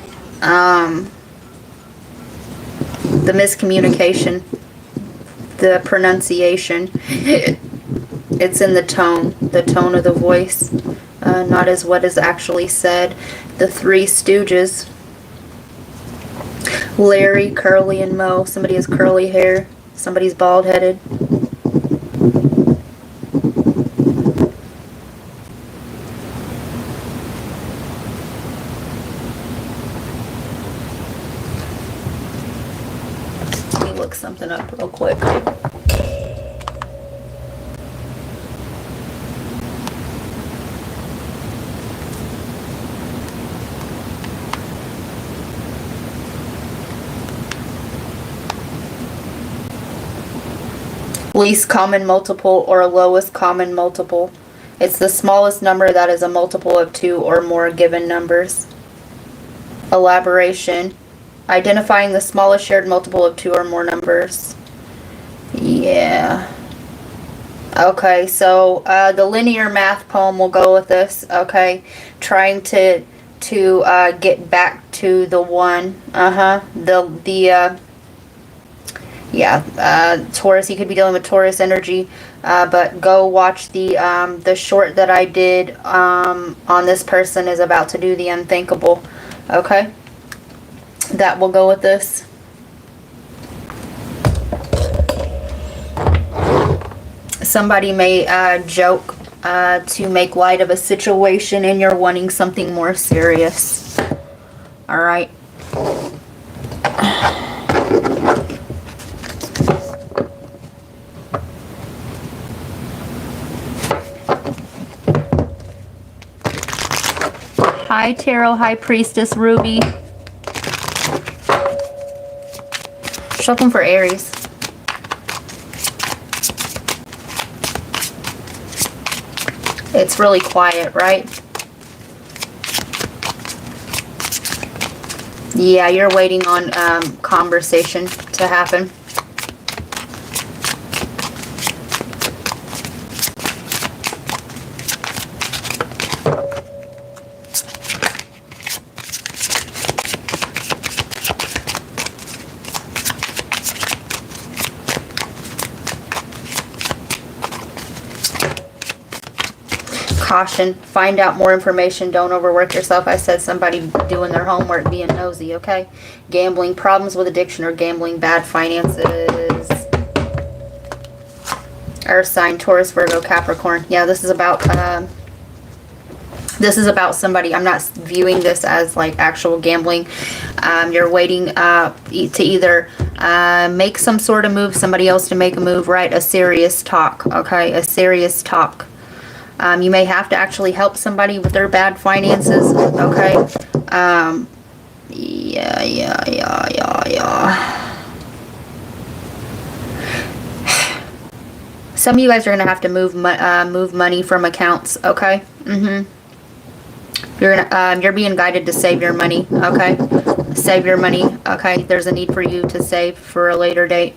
The miscommunication. The pronunciation. It's in the tone of the voice, not as what is actually said. The Three Stooges. Larry, Curly, and Moe. Somebody has curly hair. Somebody's bald-headed. Let me look something up real quick. Least common multiple or lowest common multiple. It's the smallest number that is a multiple of 2 or more given numbers. Elaboration. Identifying the smallest shared multiple of 2 or more numbers. Yeah. Okay, so the linear math poem will go with this. Okay. Trying to get back to the one. Taurus, you could be dealing with Taurus energy, but go watch the short that I did on this person is about to do the unthinkable. Okay, that will go with this. Somebody may joke to make light of a situation, and you're wanting something more serious. All right. Hi, Tarot High Priestess Ruby. Looking for Aries. It's really quiet, right? Yeah, you're waiting on conversation to happen. Caution, find out more information, don't overwork yourself. I said somebody doing their homework, being nosy, okay? Gambling, problems with addiction or gambling, bad finances. Earth sign, Taurus, Virgo, Capricorn. Yeah, this is about somebody. I'm not viewing this as like actual gambling. You're waiting to either make some sort of move, somebody else to make a move, right? A serious talk, okay? A serious talk. You may have to actually help somebody with their bad finances, okay? Yeah. Some of you guys are going to have to move money from accounts, okay? You're being guided to save your money, okay? Save your money, okay? There's a need for you to save for a later date.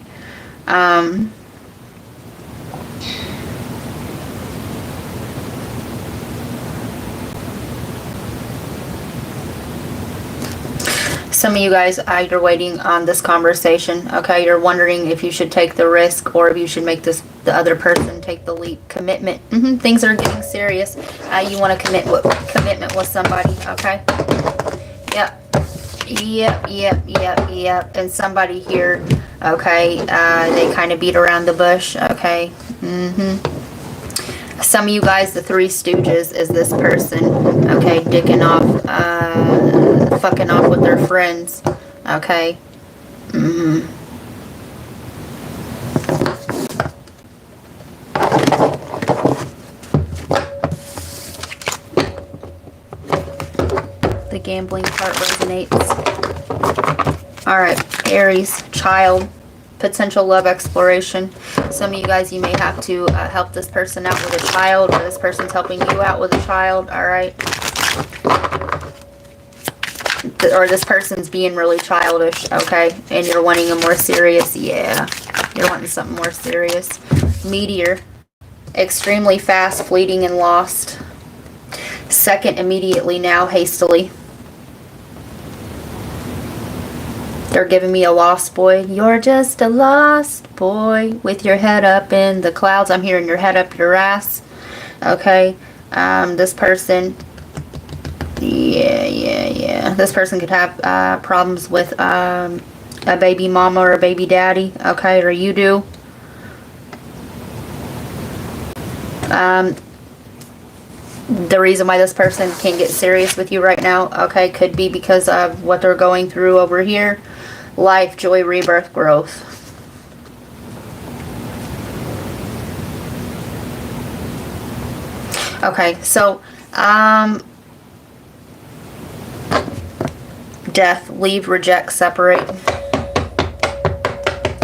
Some of you guys, you're waiting on this conversation, okay? You're wondering if you should take the risk or if you should make the other person take the leap. Commitment. Things are getting serious. You want to commitment with somebody, okay? Yep. And somebody here, okay, they kind of beat around the bush, okay? Some of you guys, the Three Stooges is this person, okay, dicking off, fucking off with their friends, okay? The gambling part resonates. Alright, Aries, child, potential love exploration. Some of you guys, you may have to help this person out with a child, or this person's helping you out with a child, alright? Or this person's being really childish, okay? And you're wanting a more serious, yeah. You're wanting something more serious. Meteor, extremely fast, fleeting, and lost. Second, immediately, now, hastily. They're giving me a lost boy. You're just a lost boy with your head up in the clouds. I'm hearing your head up your ass. Okay. This person. Yeah. This person could have problems with a baby mama or a baby daddy. Okay. Or you do. The reason why this person can't get serious with you right now, okay, could be because of what they're going through over here. Life, joy, rebirth, growth. Okay, so, death, leave, reject, separate.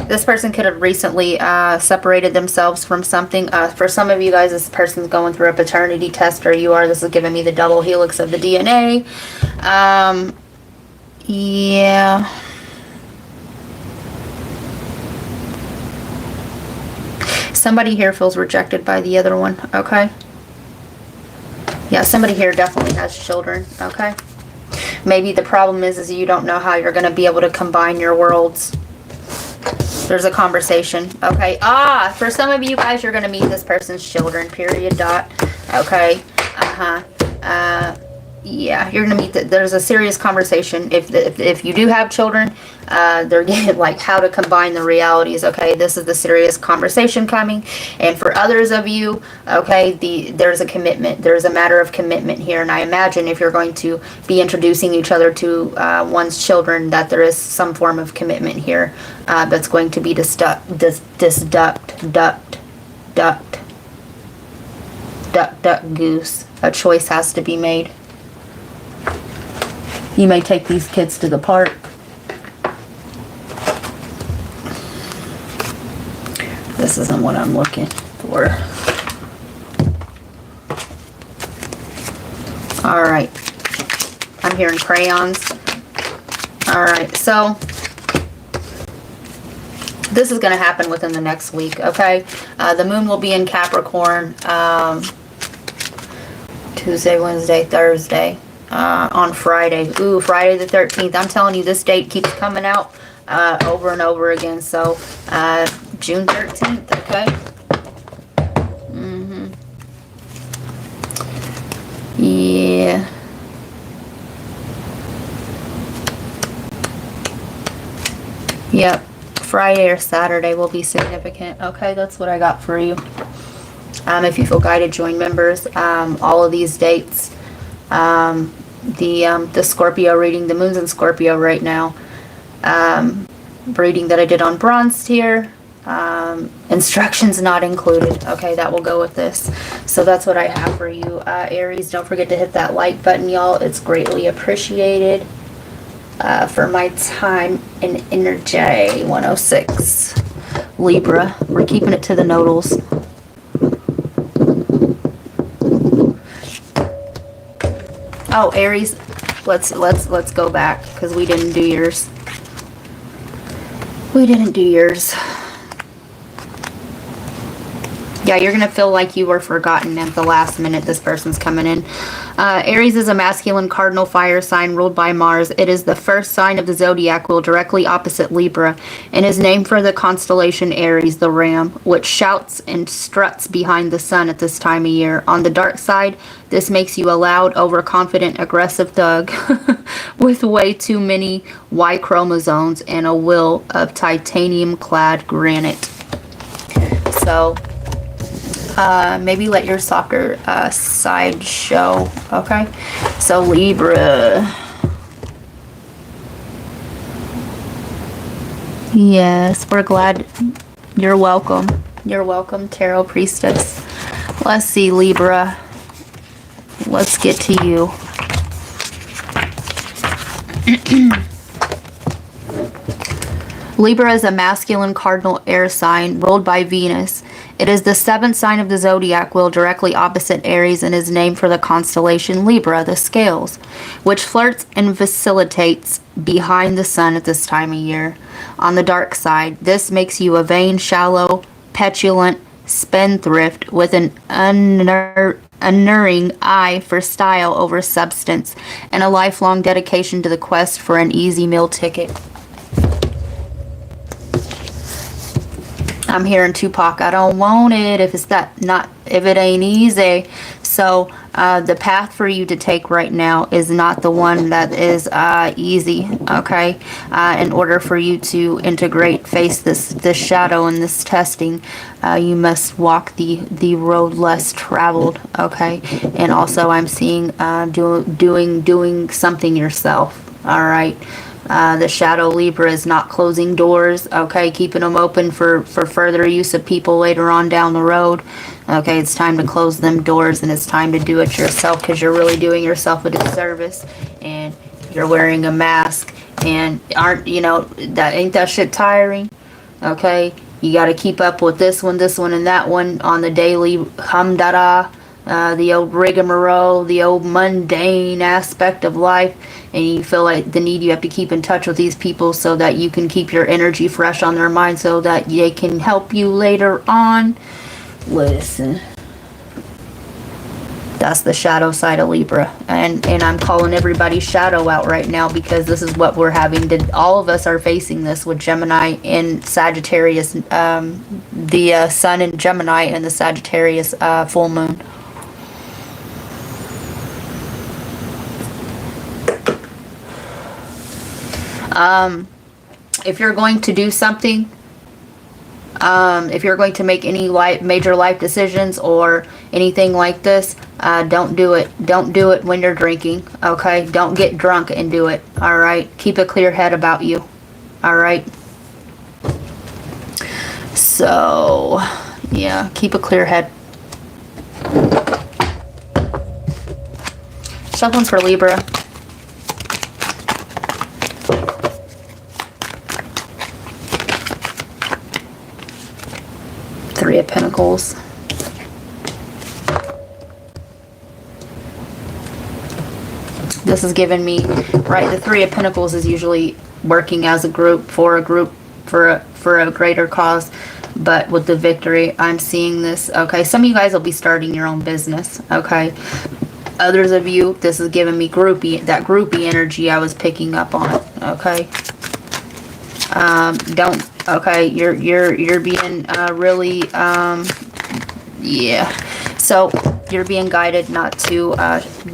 This person could have recently separated themselves from something. For some of you guys, this person's going through a paternity test, or you are. This is giving me the double helix of the DNA. Yeah. Somebody here feels rejected by the other one, okay? Yeah, somebody here definitely has children, okay? Maybe the problem is you don't know how you're going to be able to combine your worlds. There's a conversation, okay? For some of you guys, you're going to meet this person's children, period, dot, okay? Yeah, you're going to meet, there's a serious conversation. If you do have children, they're getting like how to combine the realities, okay? This is the serious conversation coming. And for others of you, okay, there's a commitment. There's a matter of commitment here. And I imagine if you're going to be introducing each other to one's children, that there is some form of commitment here that's going to be duck, goose. A choice has to be made. You may take these kids to the park. This isn't what I'm looking for. All right. I'm hearing crayons. All right. So this is going to happen within the next week, okay? The moon will be in Capricorn Tuesday, Wednesday, Thursday, on Friday. Ooh, Friday the 13th. I'm telling you, this date keeps coming out over and over again. So June 13th, okay? Yeah. Yep. Friday or Saturday will be significant. Okay, that's what I got for you. If you feel guided, join members. All of these dates. The Scorpio reading, the moon's in Scorpio right now. Reading that I did on bronze tier. Instructions not included. Okay, that will go with this. So that's what I have for you, Aries. Don't forget to hit that like button, y'all. It's greatly appreciated. For my time in energy. 106. Libra. We're keeping it to the nodals. Oh, Aries, let's go back because we didn't do yours. We didn't do yours. Yeah, you're going to feel like you were forgotten at the last minute. This person's coming in. Aries is a masculine cardinal fire sign ruled by Mars. It is the first sign of the zodiac wheel directly opposite Libra and is named for the constellation Aries, the ram, which shouts and struts behind the sun at this time of year. On the dark side, this makes you a loud, overconfident, aggressive thug with way too many Y chromosomes and a will of titanium-clad granite. So maybe let your softer side show. Okay, so Libra. Yes, we're glad. You're welcome. You're welcome, Tarot Priestess. Let's see, Libra. Let's get to you. Libra is a masculine cardinal air sign ruled by Venus. It is the seventh sign of the zodiac wheel directly opposite Aries and is named for the constellation Libra, the scales, which flirts and facilitates behind the sun at this time of year. On the dark side, this makes you a vain, shallow, petulant spendthrift with an unerring eye for style over substance and a lifelong dedication to the quest for an easy meal ticket. I'm hearing Tupac, I don't want it if it ain't easy. So the path for you to take right now is not the one that is easy, okay? In order for you to face this shadow and this testing, you must walk the road less traveled, okay? And also I'm seeing doing something yourself, all right? The shadow Libra is not closing doors, okay, keeping them open for further use of people later on down the road. Okay, it's time to close them doors and it's time to do it yourself because you're really doing yourself a disservice and you're wearing a mask and ain't that shit tiring? Okay, you got to keep up with this one, and that one on the daily humdada. The old rigmarole, the old mundane aspect of life, and you feel like the need you have to keep in touch with these people so that you can keep your energy fresh on their mind so that they can help you later on. Listen, that's the shadow side of Libra, and I'm calling everybody's shadow out right now because this is what we're having to, all of us are facing this with Gemini and Sagittarius, the sun in Gemini and the Sagittarius full moon. If you're going to do something, if you're going to make any major life decisions or anything like this, don't do it. Don't do it when you're drinking, okay? Don't get drunk and do it, all right? Keep a clear head about you, all right? So, yeah, keep a clear head. Shuffling for Libra. Three of Pentacles. This is giving me, right, the Three of Pentacles is usually working as a group, for a greater cause. But with the victory, I'm seeing this, okay? Some of you guys will be starting your own business, okay? Others of you, this is giving me that groupie energy I was picking up on, okay? Okay, you're being really, yeah. So you're being guided not to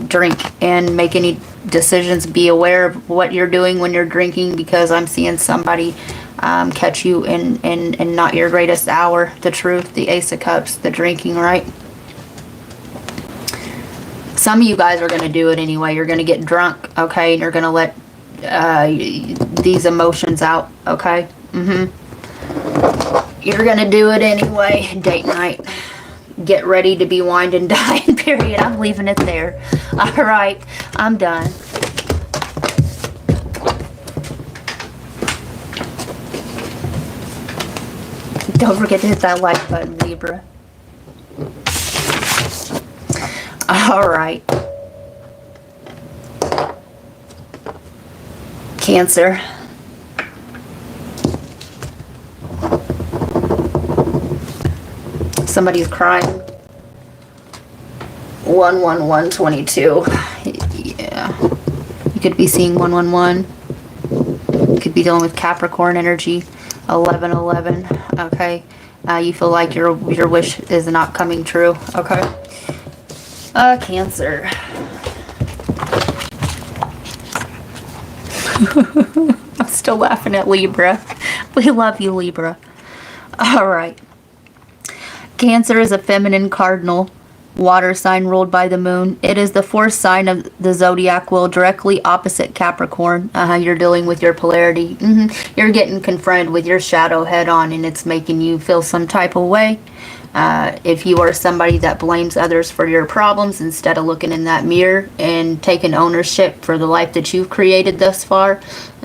drink and make any decisions. Be aware of what you're doing when you're drinking, because I'm seeing somebody catch you in not your greatest hour. The truth, the Ace of Cups, the drinking, right? Some of you guys are going to do it anyway. You're going to get drunk, okay? And you're going to let these emotions out, okay? You're going to do it anyway. Date night. Get ready to be wined and dined, period. I'm leaving it there. All right, I'm done. Don't forget to hit that like button, Libra. All right. Cancer. Somebody's crying. 11122. Yeah. You could be seeing 111. You could be dealing with Capricorn energy. 1111. Okay. You feel like your wish is not coming true. Okay. Cancer. I'm still laughing at Libra. We love you, Libra. All right. Cancer is a feminine cardinal water sign ruled by the moon. It is the fourth sign of the zodiac wheel, directly opposite Capricorn. You're dealing with your polarity. You're getting confronted with your shadow head on, and it's making you feel some type of way. If you are somebody that blames others for your problems instead of looking in that mirror and taking ownership for the life that you've created thus far,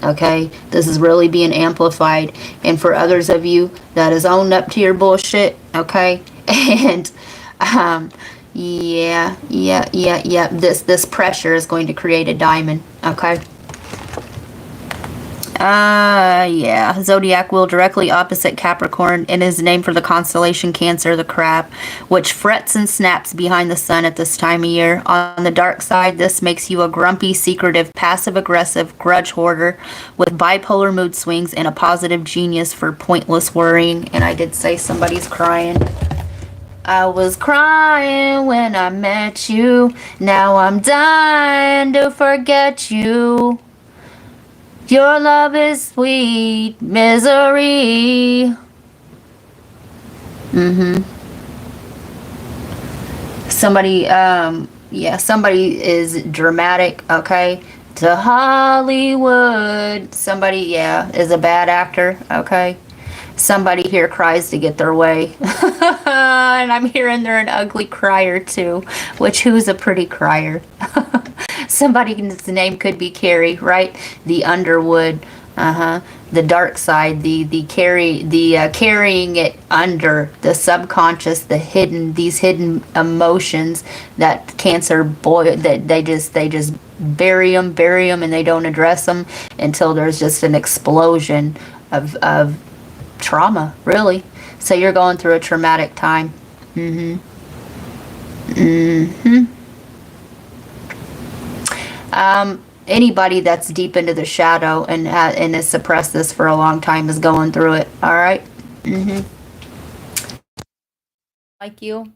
okay, this is really being amplified. And for others of you that is owned up to your bullshit, okay, and yeah, this pressure is going to create a diamond, okay. Yeah, zodiac wheel directly opposite Capricorn, and is named for the constellation Cancer, the crab, which frets and snaps behind the sun at this time of year. On the dark side, this makes you a grumpy, secretive, passive-aggressive grudge hoarder with bipolar mood swings and a positive genius for pointless worrying. And I did say somebody's crying. I was crying when I met you. Now I'm dying to forget you. Your love is sweet misery. Somebody, somebody is dramatic, okay? To Hollywood. Somebody, is a bad actor, okay? Somebody here cries to get their way. And I'm hearing they're an ugly crier too, which who's a pretty crier? Somebody's name could be Carrie, right? The Underwood, the dark side, the carrying it under the subconscious, these hidden emotions that Cancer that they just bury them, and they don't address them until there's just an explosion of trauma, really. So you're going through a traumatic time. Anybody that's deep into the shadow and has suppressed this for a long time is going through it. All right. Like you.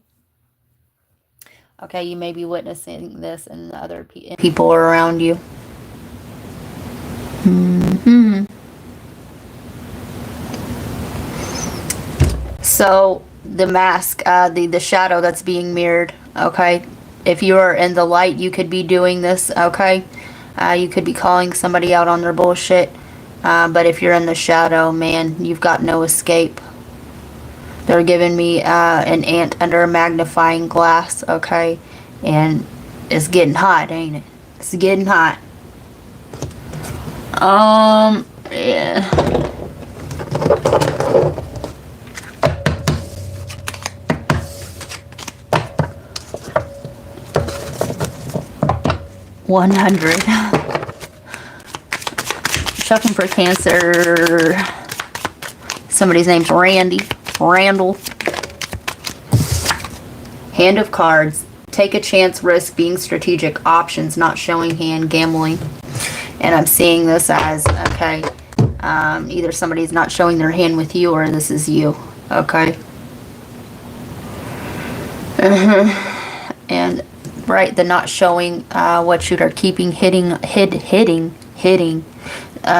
Okay, you may be witnessing this, and other people are around you. So the mask, the shadow that's being mirrored, okay? If you are in the light, you could be doing this, okay? You could be calling somebody out on their bullshit. But if you're in the shadow, man, you've got no escape. They're giving me an ant under a magnifying glass, okay? And it's getting hot, ain't it? It's getting hot. Yeah. 100. Checking for Cancer. Somebody's name's Randy. Randall. Hand of Cards. Take a chance, risk, being strategic. Options, not showing hand, gambling. And I'm seeing this as, okay, either somebody's not showing their hand with you or this is you. Okay. And right, the not showing what you are keeping, hitting.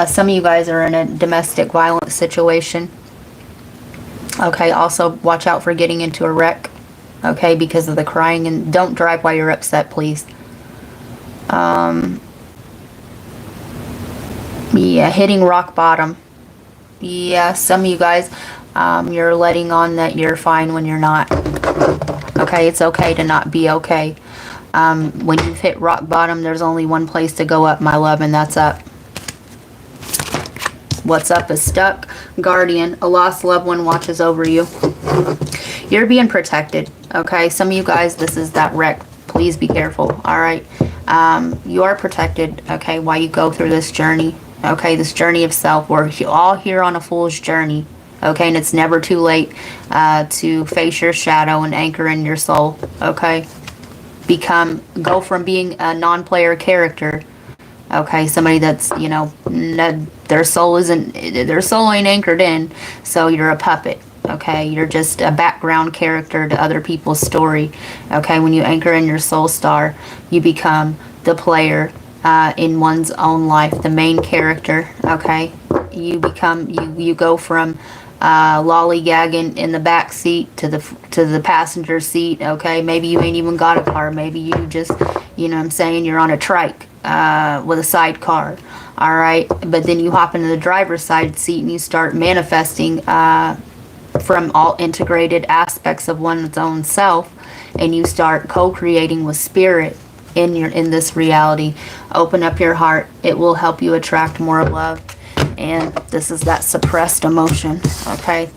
Some of you guys are in a domestic violence situation. Okay, also watch out for getting into a wreck. Okay, because of the crying, and don't drive while you're upset, please. Yeah, hitting rock bottom. Yeah, some of you guys, you're letting on that you're fine when you're not. Okay, it's okay to not be okay. When you've hit rock bottom, there's only one place to go up, my love, and that's up. What's up is stuck. Guardian, a lost loved one watches over you. You're being protected, okay? Some of you guys, this is that wreck. Please be careful, all right? You are protected, okay, while you go through this journey, okay? This journey of self. We're all here on a fool's journey, okay? And it's never too late to face your shadow and anchor in your soul, okay? Go from being a non-player character, okay? Somebody that's, you know, their soul ain't anchored in, so you're a puppet. Okay, you're just a background character to other people's story. Okay, when you anchor in your soul star, you become the player in one's own life, the main character. Okay, you go from lollygagging in the back seat to the passenger seat. Okay, maybe you ain't even got a car. Maybe you just, you know what I'm saying, you're on a trike with a sidecar. All right, but then you hop into the driver's side seat and you start manifesting from all integrated aspects of one's own self, and you start co-creating with spirit in this reality. Open up your heart. It will help you attract more love. And this is that suppressed emotion. Okay,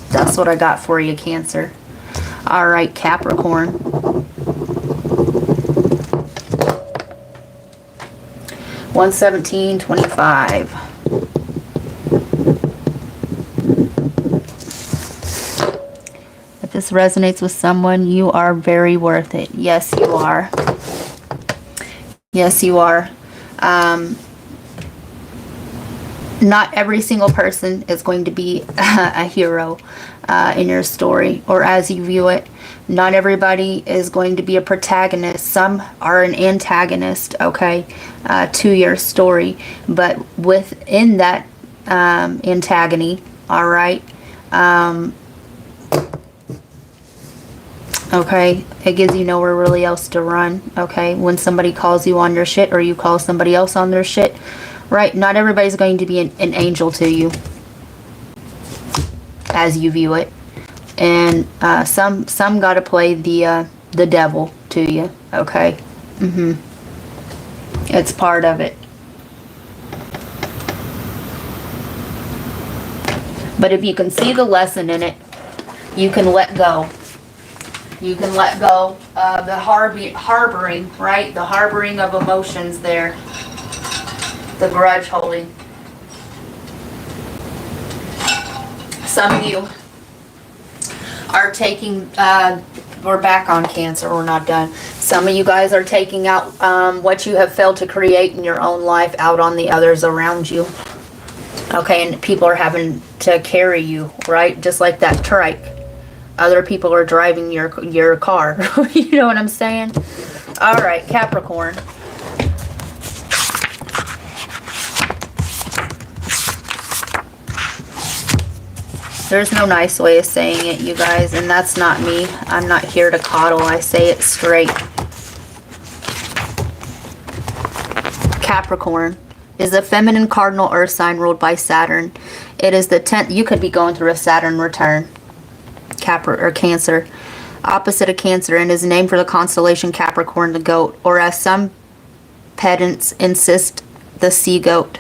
that's what I got for you, Cancer. All right, Capricorn. $117.25. If this resonates with someone, you are very worth it. Yes, you are. Yes, you are. Not every single person is going to be a hero in your story or as you view it. Not everybody is going to be a protagonist. Some are an antagonist, okay, to your story. But within that antagony, all right, okay, it gives you nowhere really else to run, okay? When somebody calls you on your shit or you call somebody else on their shit, right? Not everybody's going to be an angel to you as you view it. And some got to play the devil to you, okay? It's part of it. But if you can see the lesson in it, you can let go. You can let go of the harboring, right? The harboring of emotions there. The grudge holding. Some of you are taking, we're back on Cancer, we're not done. Some of you guys are taking out what you have failed to create in your own life out on the others around you. Okay, and people are having to carry you, right? Just like that trike. Other people are driving your car. You know what I'm saying? All right, Capricorn. There's no nice way of saying it, you guys, and that's not me. I'm not here to coddle. I say it straight. Capricorn is a feminine cardinal earth sign ruled by Saturn. It is the 10th. You could be going through a Saturn return. Cancer. Opposite of Cancer, and is named for the constellation Capricorn, the goat, or as some pedants insist, the sea goat,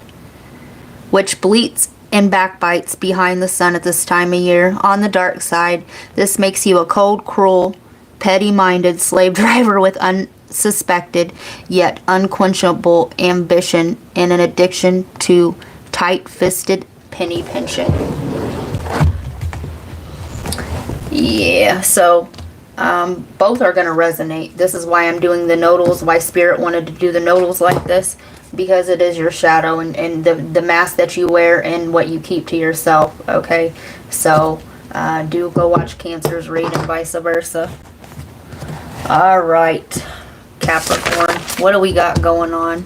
which bleats and backbites behind the sun at this time of year. On the dark side, this makes you a cold, cruel, petty-minded slave driver with unsuspected yet unquenchable ambition and an addiction to tight-fisted penny pinching. Yeah, so both are going to resonate. This is why I'm doing the nodals, why Spirit wanted to do the nodals like this, because it is your shadow and the mask that you wear and what you keep to yourself, okay? So do go watch Cancer's read and vice versa. All right, Capricorn, what do we got going on?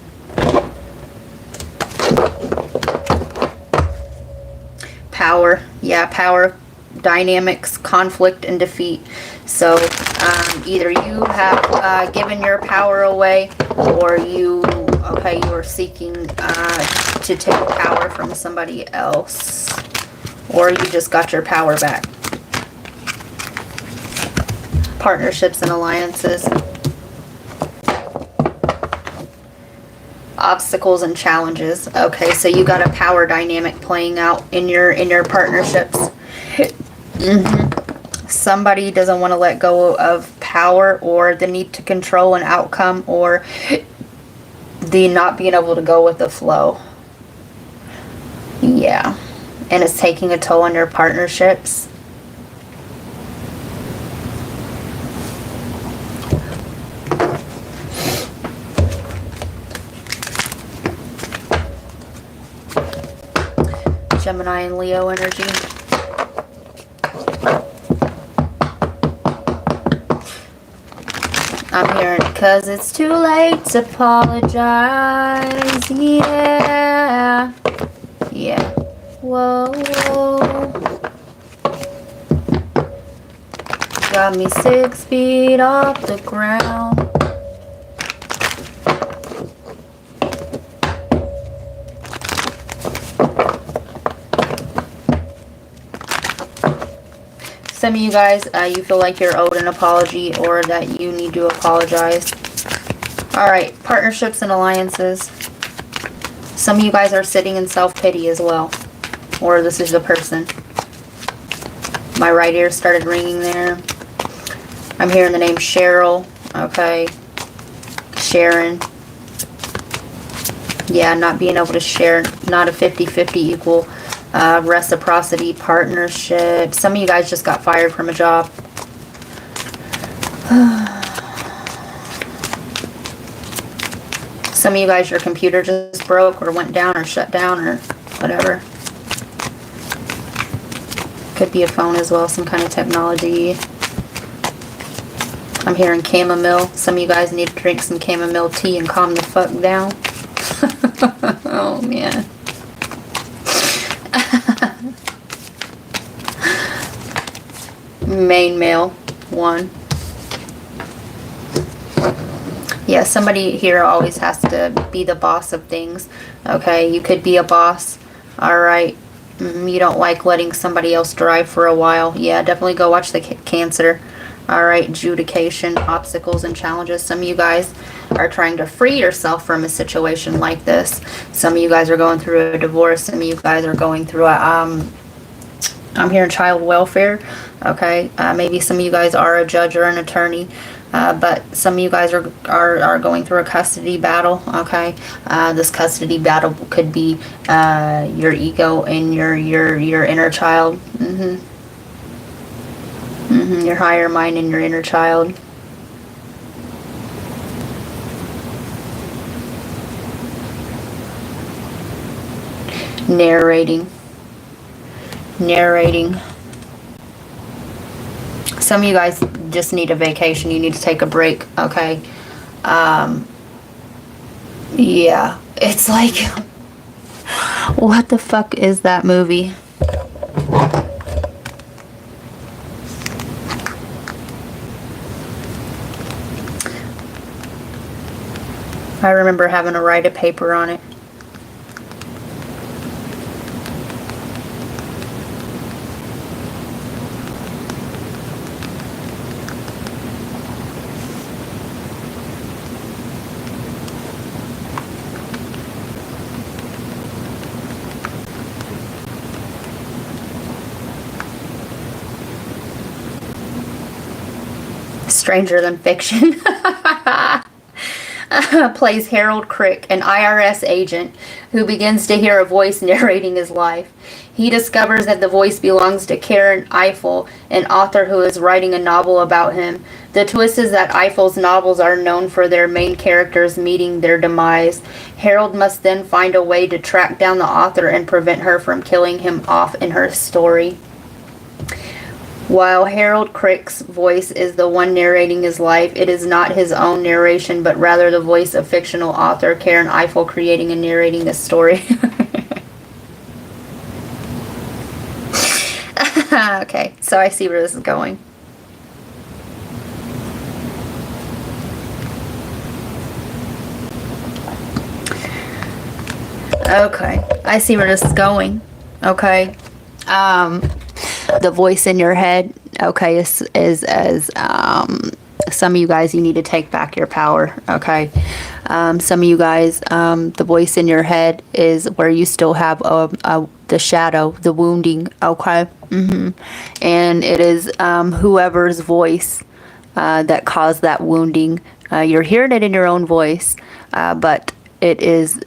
Power. Yeah, power, dynamics, conflict, and defeat. So either you have given your power away, or you are seeking to take power from somebody else, or you just got your power back. Partnerships and alliances. Obstacles and challenges. Okay, so you got a power dynamic playing out in your partnerships. Somebody doesn't want to let go of power, or the need to control an outcome, or the not being able to go with the flow. Yeah, and it's taking a toll on your partnerships. Gemini and Leo energy. I'm hearing, 'cause it's too late to apologize. Yeah. Yeah. Whoa. Got me 6 feet off the ground. Some of you guys, you feel like you're owed an apology, or that you need to apologize. Alright, partnerships and alliances. Some of you guys are sitting in self-pity as well. Or this is the person. My right ear started ringing there. I'm hearing the name Cheryl. Okay. Sharon. Yeah, not being able to share. Not a 50-50 equal. Reciprocity, partnership. Some of you guys just got fired from a job. Some of you guys, your computer just broke or went down or shut down or whatever. Could be a phone as well, some kind of technology. I'm hearing chamomile. Some of you guys need to drink some chamomile tea and calm the fuck down. Oh, man. Main male, 1. Yeah, somebody here always has to be the boss of things. Okay, you could be a boss. Alright. You don't like letting somebody else drive for a while. Yeah, definitely go watch the Cancer. Alright, adjudication, obstacles, and challenges. Some of you guys are trying to free yourself from a situation like this. Some of you guys are going through a divorce. Some of you guys are going through a, I'm hearing child welfare. Okay, maybe some of you guys are a judge or an attorney. But some of you guys are going through a custody battle, okay? This custody battle could be your ego and your inner child. Your higher mind and your inner child. Narrating. Some of you guys just need a vacation. You need to take a break, okay? Yeah, it's like, what the fuck is that movie? I remember having to write a paper on it. Stranger Than Fiction. plays Harold Crick, an IRS agent who begins to hear a voice narrating his life. He discovers that the voice belongs to Karen Eiffel, an author who is writing a novel about him. The twist is that Eiffel's novels are known for their main characters meeting their demise. Harold must then find a way to track down the author and prevent her from killing him off in her story. While Harold Crick's voice is the one narrating his life, it is not his own narration, but rather the voice of fictional author Karen Eiffel creating and narrating the story. Okay, so I see where this is going. Okay, I see where this is going. Okay. The voice in your head, okay, is as some of you guys, you need to take back your power, okay? Some of you guys, the voice in your head is where you still have the shadow, the wounding, okay? And it is whoever's voice that caused that wounding. You're hearing it in your own voice, but it is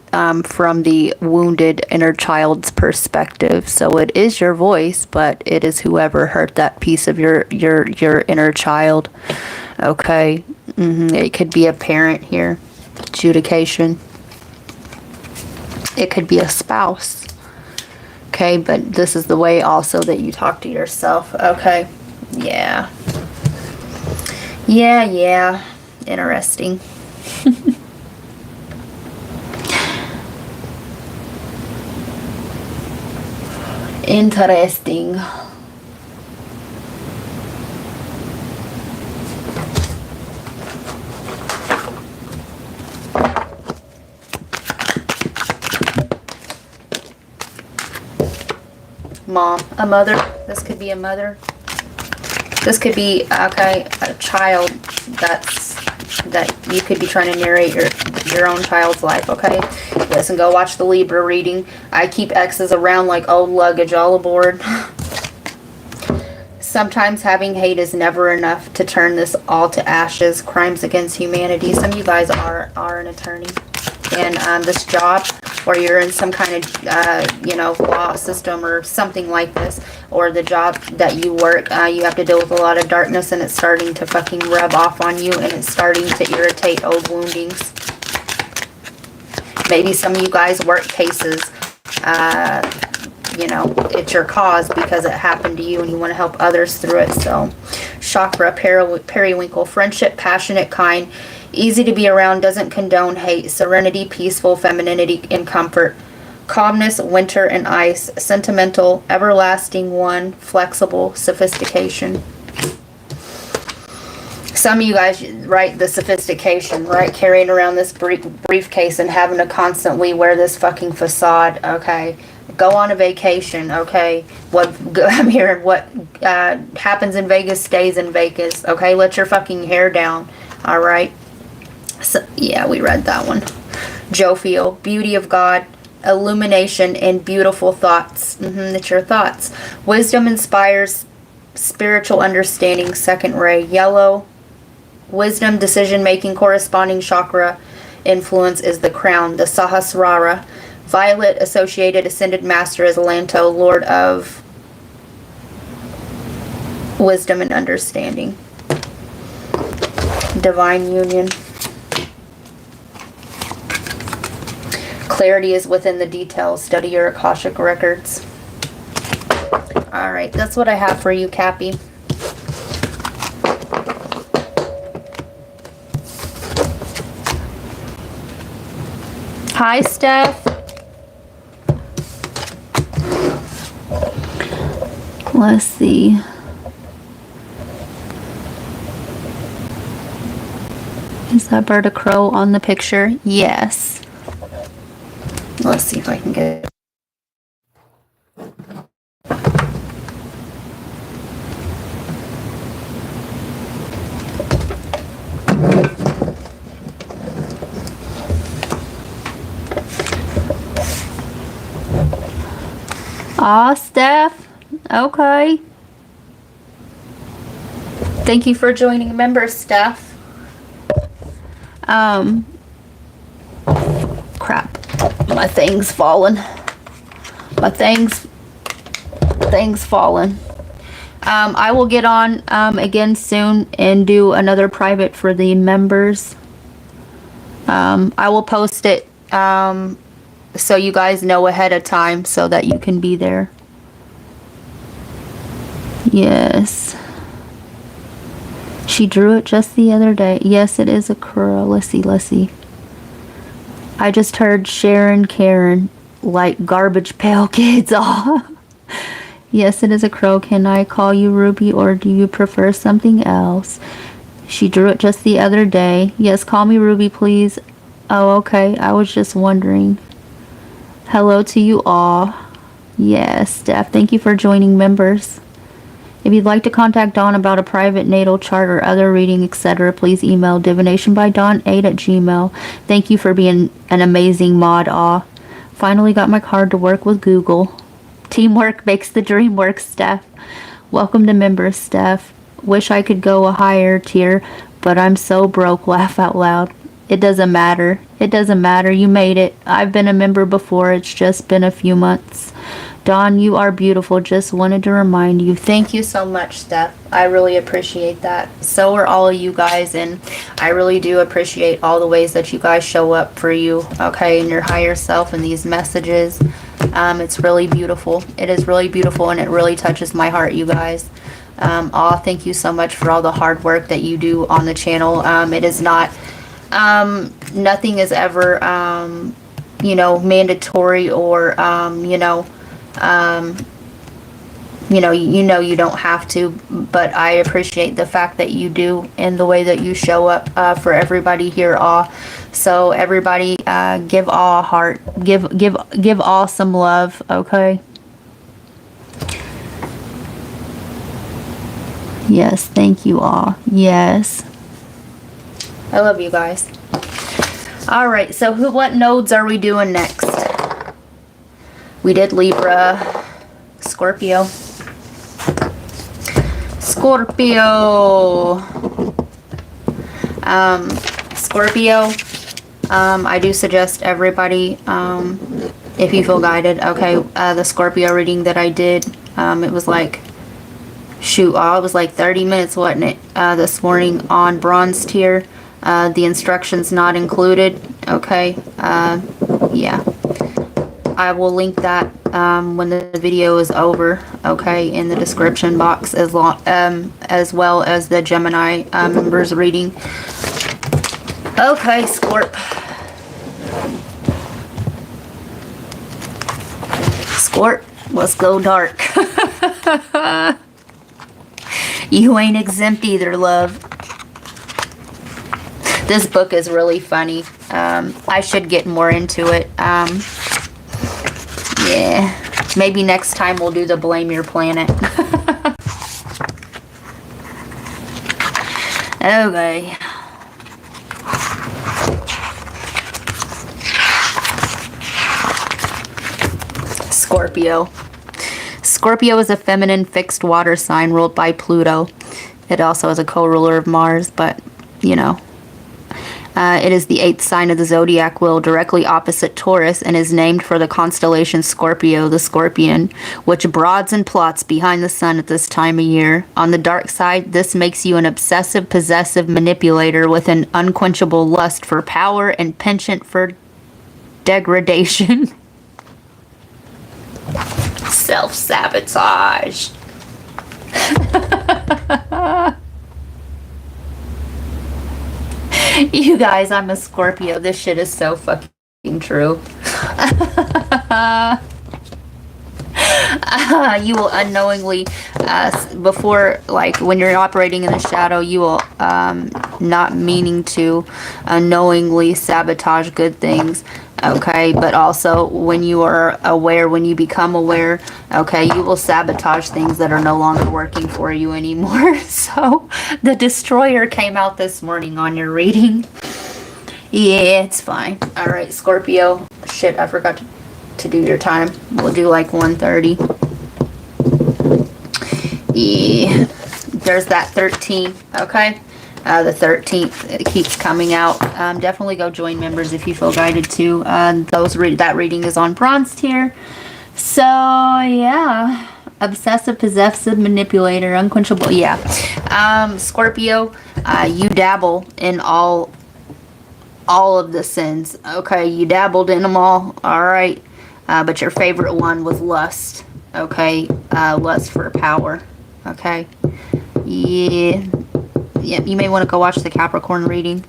from the wounded inner child's perspective. So it is your voice, but it is whoever hurt that piece of your inner child. Okay. It could be a parent here. Adjudication. It could be a spouse. Okay, but this is the way also that you talk to yourself. Okay. Yeah. Yeah. Interesting. Interesting. Mom, a mother. This could be a mother. This could be, okay, a child that you could be trying to narrate your own child's life, okay? Listen, go watch the Libra reading. I keep exes around like old luggage all aboard. Sometimes having hate is never enough to turn this all to ashes. Crimes against humanity. Some of you guys are an attorney. And this job, or you're in some kind of, law system or something like this, or the job that you work, you have to deal with a lot of darkness, and it's starting to fucking rub off on you, and it's starting to irritate old woundings. Maybe some of you guys work cases, it's your cause because it happened to you and you want to help others through it. So, chakra, periwinkle, friendship, passionate, kind, easy to be around, doesn't condone hate, serenity, peaceful, femininity, and comfort, calmness, winter and ice, sentimental, everlasting one, flexible, sophistication. Some of you guys, right, the sophistication, right, carrying around this briefcase and having to constantly wear this fucking facade, okay? Go on a vacation, okay? I'm hearing what happens in Vegas stays in Vegas, okay? Let your fucking hair down, all right? So, yeah, we read that one. Jovial, beauty of God, illumination, and beautiful thoughts. It's your thoughts. Wisdom inspires spiritual understanding, second ray. Yellow, wisdom, decision-making, corresponding chakra influence is the crown, the Sahasrara. Violet, associated ascended master is Lanto, lord of wisdom and understanding. Divine union. Clarity is within the details. Study your Akashic records. Alright, that's what I have for you, Cappy. Hi, Steph. Let's see. Is that bird a crow on the picture? Yes. Let's see if I can get it. Aw, Steph. Okay. Thank you for joining members, Steph. Crap. My thing's fallen. My thing's fallen. I will get on again soon and do another private for the members. I will post it so you guys know ahead of time so that you can be there. Yes. She drew it just the other day. Yes, it is a crow. Let's see. I just heard Sharon Karen like garbage pail kids. Oh. Yes, it is a crow. Can I call you Ruby or do you prefer something else? She drew it just the other day. Yes, call me Ruby, please. Oh, okay. I was just wondering. Hello to you all. Yes, Steph. Thank you for joining members. If you'd like to contact Dawn about a private natal chart or other reading, etc., please email divinationbydawn8@gmail.com. Thank you for being an amazing mod. Aw. Finally got my card to work with Google. Teamwork makes the dream work, Steph. Welcome to members, Steph. Wish I could go a higher tier, but I'm so broke. Laugh out loud. It doesn't matter. It doesn't matter. You made it. I've been a member before. It's just been a few months. Dawn, you are beautiful. Just wanted to remind you. Thank you so much, Steph. I really appreciate that. So are all of you guys, and I really do appreciate all the ways that you guys show up for you, okay, and your higher self and these messages. It's really beautiful. It is really beautiful, and it really touches my heart, you guys. Thank you so much for all the hard work that you do on the channel. It is not, nothing is ever, mandatory or, you don't have to, but I appreciate the fact that you do and the way that you show up for everybody here. So everybody, give all a heart, give all some love, okay? Yes, thank you all. Yes, I love you guys. All right, so what nodes are we doing next? We did Libra, Scorpio. Scorpio, I do suggest everybody, if you feel guided, okay, the Scorpio reading that I did, it was like, it was like 30 minutes, wasn't it, this morning on bronze tier. The instructions not included, okay, yeah. I will link that when the video is over, okay, in the description box, as well as the Gemini members reading. Okay, Scorp. Scorp, let's go dark. You ain't exempt either, love. This book is really funny. I should get more into it. Yeah, maybe next time we'll do the Blame Your Planet. Okay. Scorpio. Scorpio is a feminine fixed water sign ruled by Pluto. It also is a co-ruler of Mars, but, you know. It is the 8th sign of the zodiac wheel, directly opposite Taurus, and is named for the constellation Scorpio, the scorpion, which broads and plots behind the sun at this time of year. On the dark side, this makes you an obsessive, possessive manipulator with an unquenchable lust for power and penchant for degradation. Self-sabotage. You guys, I'm a Scorpio. This shit is so fucking true. You will unknowingly, before, like, when you're operating in the shadow, you will, not meaning to, unknowingly sabotage good things, okay? But also, when you are aware, when you become aware, okay, you will sabotage things that are no longer working for you anymore. So, the Destroyer came out this morning on your reading. Yeah, it's fine. Alright, Scorpio. Shit, I forgot to do your time. We'll do like 1:30. Yeah, there's that 13, okay? The 13th, it keeps coming out. Definitely go join members if you feel guided to. That reading is on bronze tier. So yeah, obsessive, possessive, manipulator, unquenchable. Yeah, Scorpio, you dabble in all of the sins. Okay, you dabbled in them all. All right, but your favorite one was lust. Okay, lust for power. Okay, yeah. Yep, you may want to go watch the Capricorn reading.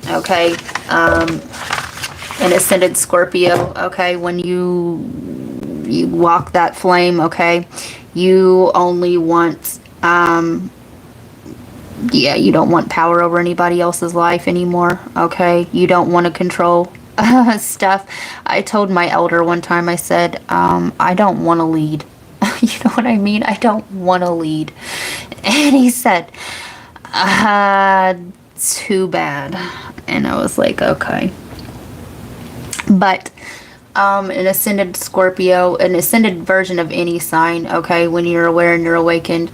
Okay, an ascended Scorpio. Okay, when you walk that flame. Okay, you only want you don't want power over anybody else's life anymore. Okay, you don't want to control stuff. I told my elder one time, I said, I don't want to lead. You know what I mean? I don't want to lead. And he said, too bad. And I was like, okay. But an ascended Scorpio, an ascended version of any sign, okay, when you're aware and you're awakened,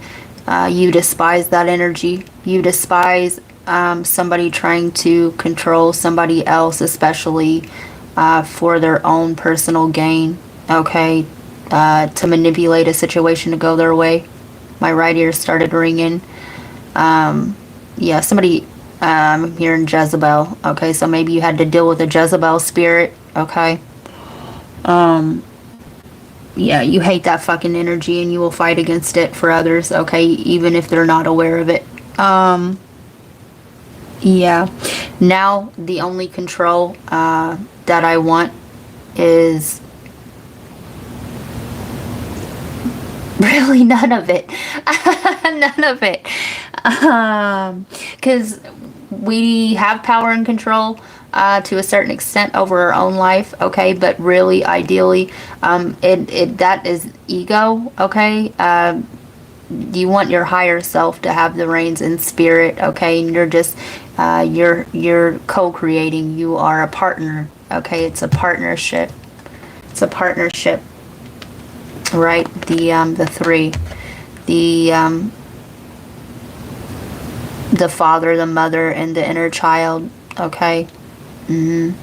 you despise that energy. You despise somebody trying to control somebody else, especially for their own personal gain, okay, to manipulate a situation to go their way. My right ear started ringing. Yeah, somebody here in Jezebel. Okay, so maybe you had to deal with a Jezebel spirit. Okay. Yeah, you hate that fucking energy and you will fight against it for others. Okay, even if they're not aware of it. Yeah. Now the only control that I want is really none of it. None of it. Because we have power and control to a certain extent over our own life, okay, but really ideally that is ego, okay. You want your higher self to have the reins in spirit, okay, and you're just you're co-creating. You are a partner, okay. It's a partnership. It's a partnership, right? The three, the father, the mother, and the inner child. Okay. The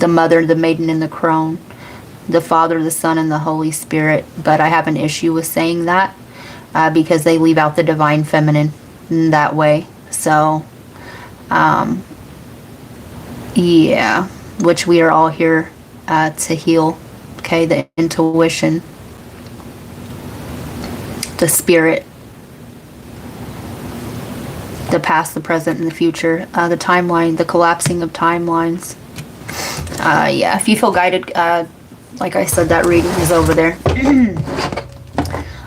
mother, the maiden, and the crone. The Father, the Son, and the Holy Spirit. But I have an issue with saying that because they leave out the divine feminine in that way. So, yeah, which we are all here to heal. Okay, the intuition, the spirit, the past, the present, and the future, the timeline, the collapsing of timelines. Yeah, if you feel guided, like I said, that reading is over there.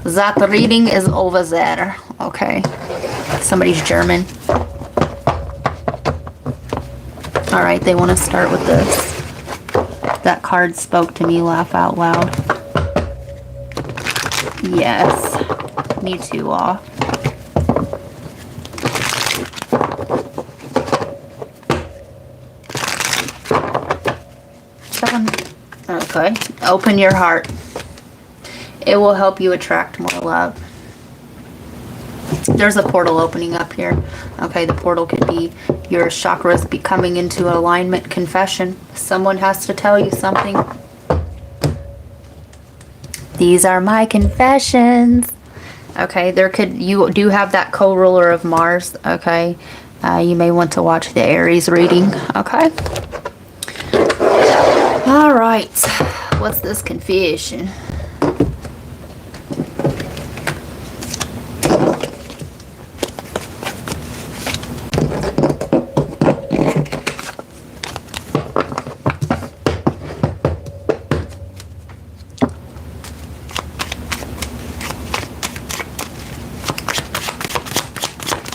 That reading is over there. Okay. Somebody's German. Alright, they want to start with this. That card spoke to me, laugh out loud. Yes. Me too, aw. Okay, open your heart. It will help you attract more love. There's a portal opening up here. Okay, the portal could be your chakras becoming into alignment. Confession. Someone has to tell you something. These are my confessions. Okay, you do have that co-ruler of Mars. Okay, you may want to watch the Aries reading. Okay. All right, what's this confession?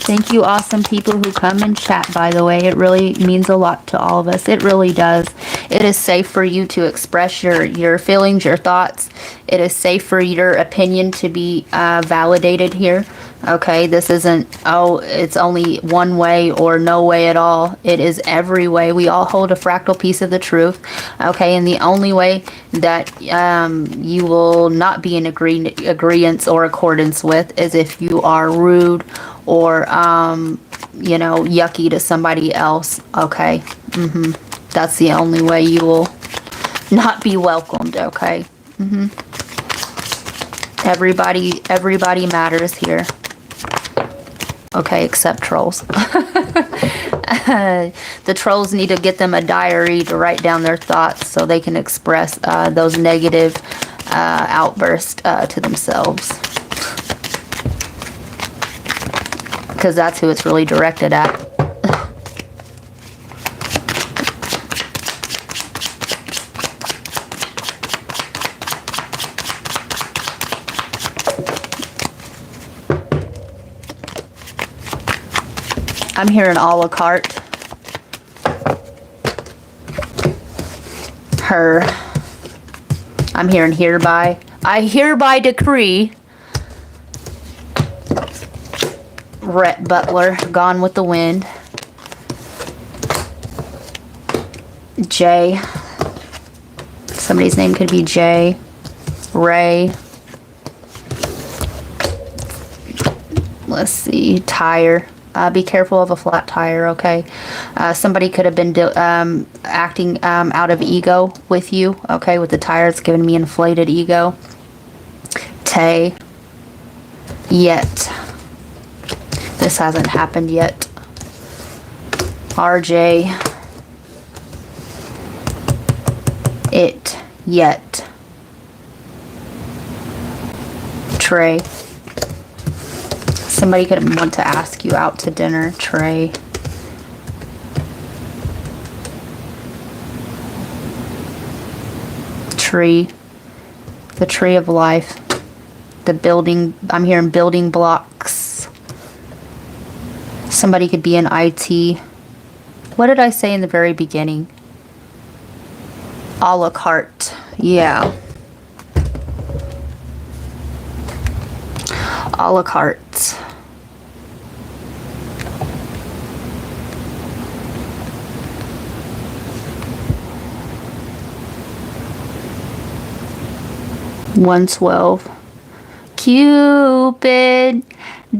Thank you, awesome people who come and chat, by the way. It really means a lot to all of us. It really does. It is safe for you to express your feelings, your thoughts. It is safe for your opinion to be validated here. Okay, this isn't, oh, it's only one way or no way at all. It is every way. We all hold a fractal piece of the truth. Okay, and the only way that you will not be in agreement or accordance with is if you are rude or, you know, yucky to somebody else. Okay, that's the only way you will not be welcomed. Okay, everybody matters here. Okay, except trolls. The trolls need to get them a diary to write down their thoughts so they can express those negative outbursts to themselves. Because that's who it's really directed at. I'm hearing a la carte. Her. I'm hearing hereby. I hereby decree. Rhett Butler, Gone with the Wind. Jay. Somebody's name could be Jay. Ray. Let's see. Tire. Be careful of a flat tire, okay? Somebody could have been acting out of ego with you, okay? With the tire, it's giving me inflated ego. Tay. Yet. This hasn't happened yet. RJ. It. Yet. Trey. Somebody could want to ask you out to dinner. Trey. Tree. The tree of life. The building. I'm hearing building blocks. Somebody could be in IT. What did I say in the very beginning? A la carte. Yeah. A la carte. $112. Cupid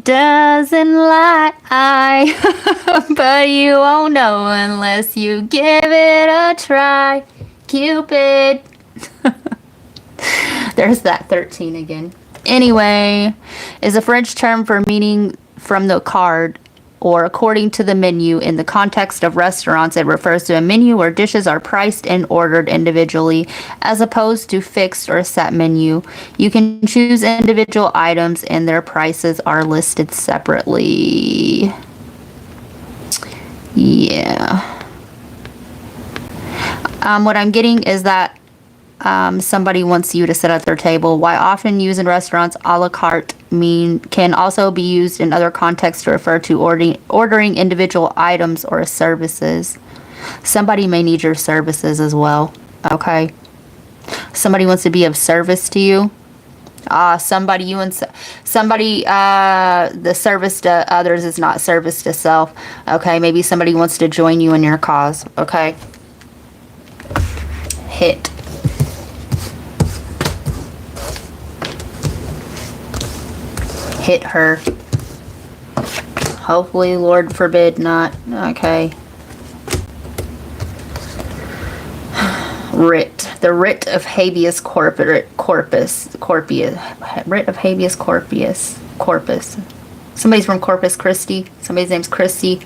doesn't lie, but you won't know unless you give it a try. Cupid. There's that 13 again. Anyway, is a French term for meaning from the card or according to the menu. In the context of restaurants, it refers to a menu where dishes are priced and ordered individually as opposed to fixed or set menu. You can choose individual items and their prices are listed separately. Yeah. What I'm getting is that somebody wants you to sit at their table. Why often used in restaurants, a la carte can also be used in other contexts to refer to ordering individual items or services. Somebody may need your services as well. Okay. Somebody wants to be of service to you. The service to others is not service to self. Okay. Maybe somebody wants to join you in your cause. Okay. Hit. Hit her. Hopefully, Lord forbid not. Okay. Writ. The writ of habeas corpus. Writ of habeas corpus. Somebody's from Corpus Christi. Somebody's name's Christy.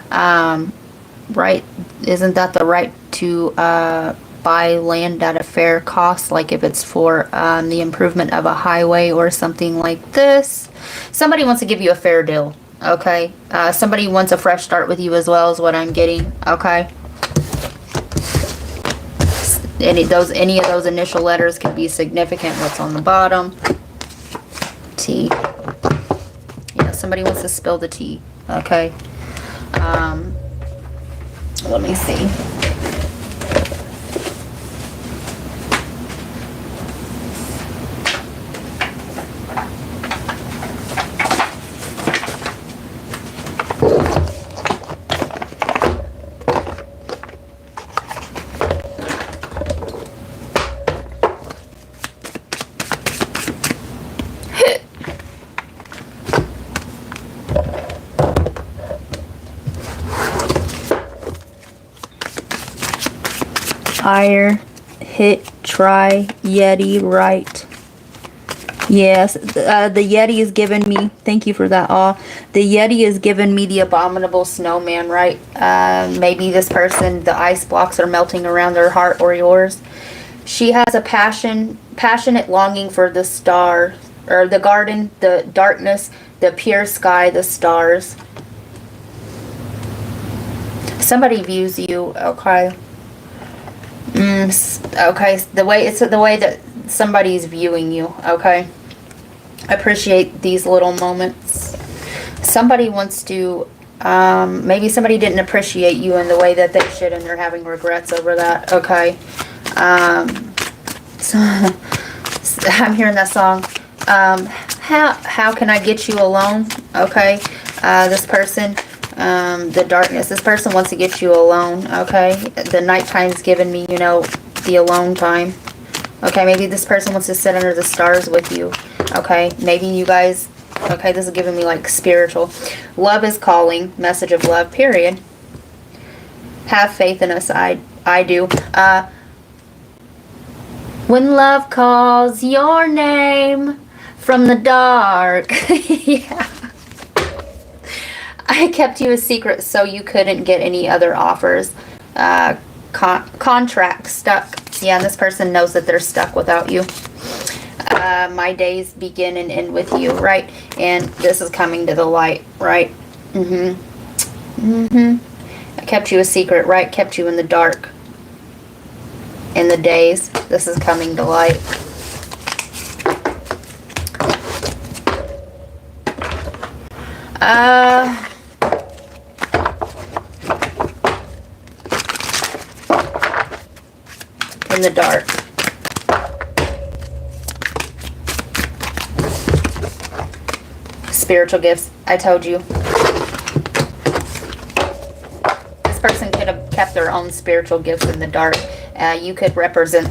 Right? Isn't that the right to buy land at a fair cost? Like if it's for the improvement of a highway or something like this. Somebody wants to give you a fair deal. Okay. Somebody wants a fresh start with you as well is what I'm getting. Okay. Any of those initial letters can be significant. What's on the bottom? T. Yeah, somebody wants to spill the tea. Okay. Let me see. higher, hit, try, Yeti, right. Yes, the Yeti is giving me, thank you for that, the Yeti is giving me the abominable snowman, right? Maybe this person, the ice blocks are melting around their heart or yours. She has a passionate longing for the star, or the garden, the darkness, the pure sky, the stars. Somebody views you, okay. Okay, the way that somebody's viewing you, okay. Appreciate these little moments. Somebody wants to, maybe somebody didn't appreciate you in the way that they should, and they're having regrets over that, okay. So, I'm hearing that song. How can I get you alone? Okay, this person, the darkness. This person wants to get you alone. Okay, the nighttime's giving me, you know, the alone time. Okay, maybe this person wants to sit under the stars with you. Okay, maybe you guys. Okay, this is giving me like spiritual. Love is calling. Message of love. Period. Have faith in us. I do. When love calls your name from the dark. Yeah. I kept you a secret so you couldn't get any other offers. Contract stuck. Yeah, and this person knows that they're stuck without you. My days begin and end with you, right? And this is coming to the light, right? I kept you a secret, right? Kept you in the dark. In the days. This is coming to light. In the dark. Spiritual gifts. I told you. This person could have kept their own spiritual gifts in the dark. You could represent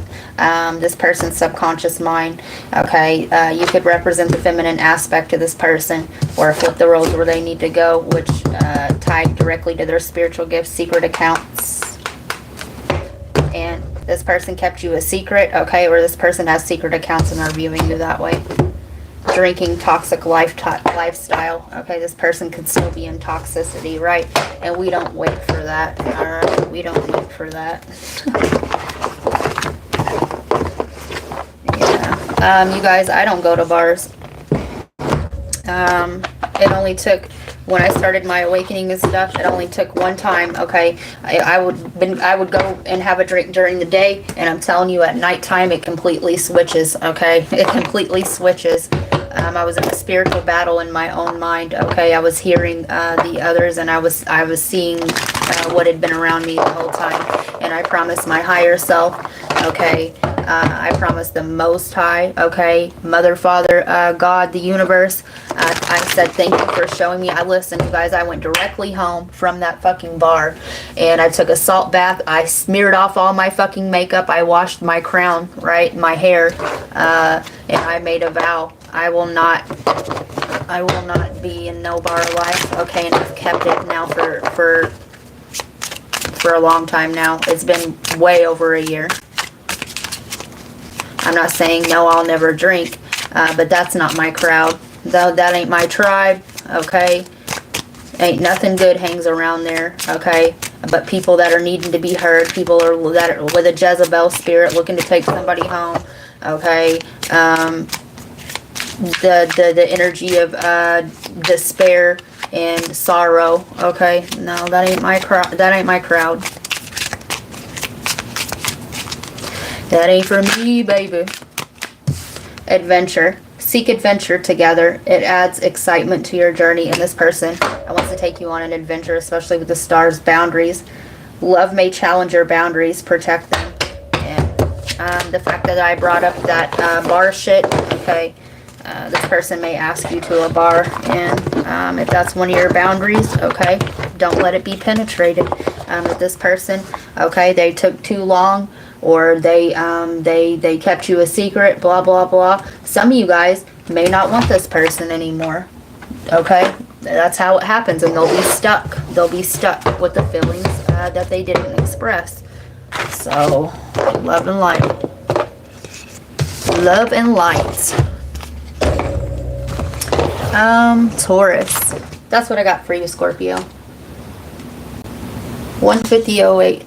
this person's subconscious mind. Okay, you could represent the feminine aspect of this person, or flip the roles where they need to go, which tied directly to their spiritual gifts, secret accounts. And this person kept you a secret, okay, or this person has secret accounts and are viewing you that way. Drinking, toxic lifestyle. Okay, this person could still be in toxicity, right? And we don't wait for that. Alright, we don't wait for that. Yeah. You guys, I don't go to bars. It only took, when I started my awakening and stuff, it only took one time, okay? I would go and have a drink during the day, and I'm telling you, at nighttime, it completely switches, okay? It completely switches. I was in a spiritual battle in my own mind, okay? I was hearing the others, and I was seeing what had been around me the whole time. And I promised my higher self, okay? I promised the Most High, okay? Mother, Father, God, the universe. I said, thank you for showing me. I listened, you guys. I went directly home from that fucking bar, and I took a salt bath. I smeared off all my fucking makeup. I washed my crown, right? My hair. And I made a vow. I will not be in no bar life, okay? And I've kept it now for a long time now. It's been way over a year. I'm not saying no, I'll never drink, but that's not my crowd. That ain't my tribe, okay? Ain't nothing good hangs around there, okay? But people that are needing to be heard, people that are with a Jezebel spirit looking to take somebody home, okay? The energy of despair and sorrow, okay? No, that ain't my crowd. That ain't my crowd. That ain't for me, baby. Adventure. Seek adventure together. It adds excitement to your journey, and this person wants to take you on an adventure, especially with the stars' boundaries. Love may challenge your boundaries. Protect them. And the fact that I brought up that bar shit, okay, this person may ask you to a bar, and if that's one of your boundaries, okay, don't let it be penetrated. With this person, okay, they took too long, or they kept you a secret, blah blah blah. Some of you guys may not want this person anymore, okay? That's how it happens, and they'll be stuck. They'll be stuck with the feelings that they didn't express, So, love and light. Love and light. Taurus. That's what I got for you, Scorpio. 15008.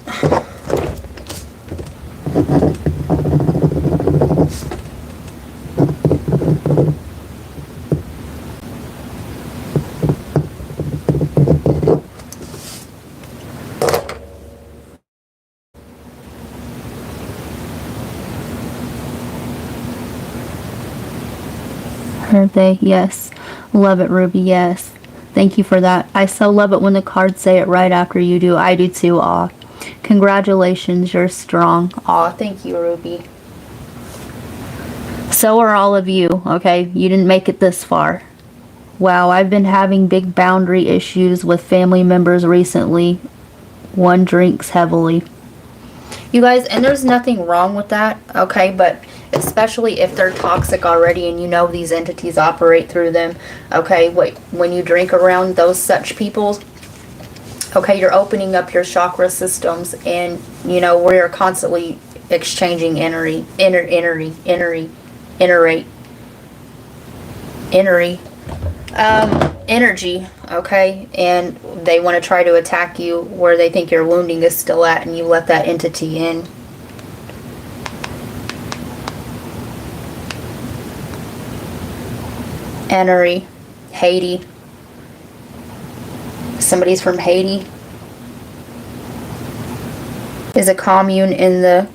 Birthday, yes. Love it, Ruby, yes. Thank you for that. I so love it when the cards say it right after you do. I do too, aw. Congratulations, you're strong. Aw, thank you, Ruby. So are all of you, okay? You didn't make it this far. Wow, I've been having big boundary issues with family members recently. One drinks heavily. You guys, and there's nothing wrong with that, okay? But especially if they're toxic already and you know these entities operate through them, okay? When you drink around those such people, okay, you're opening up your chakra systems, and you know we're constantly exchanging energy, okay? And they want to try to attack you where they think your wounding is still at, and you let that entity in. Energy, Haiti. Somebody's from Haiti. Is a commune in the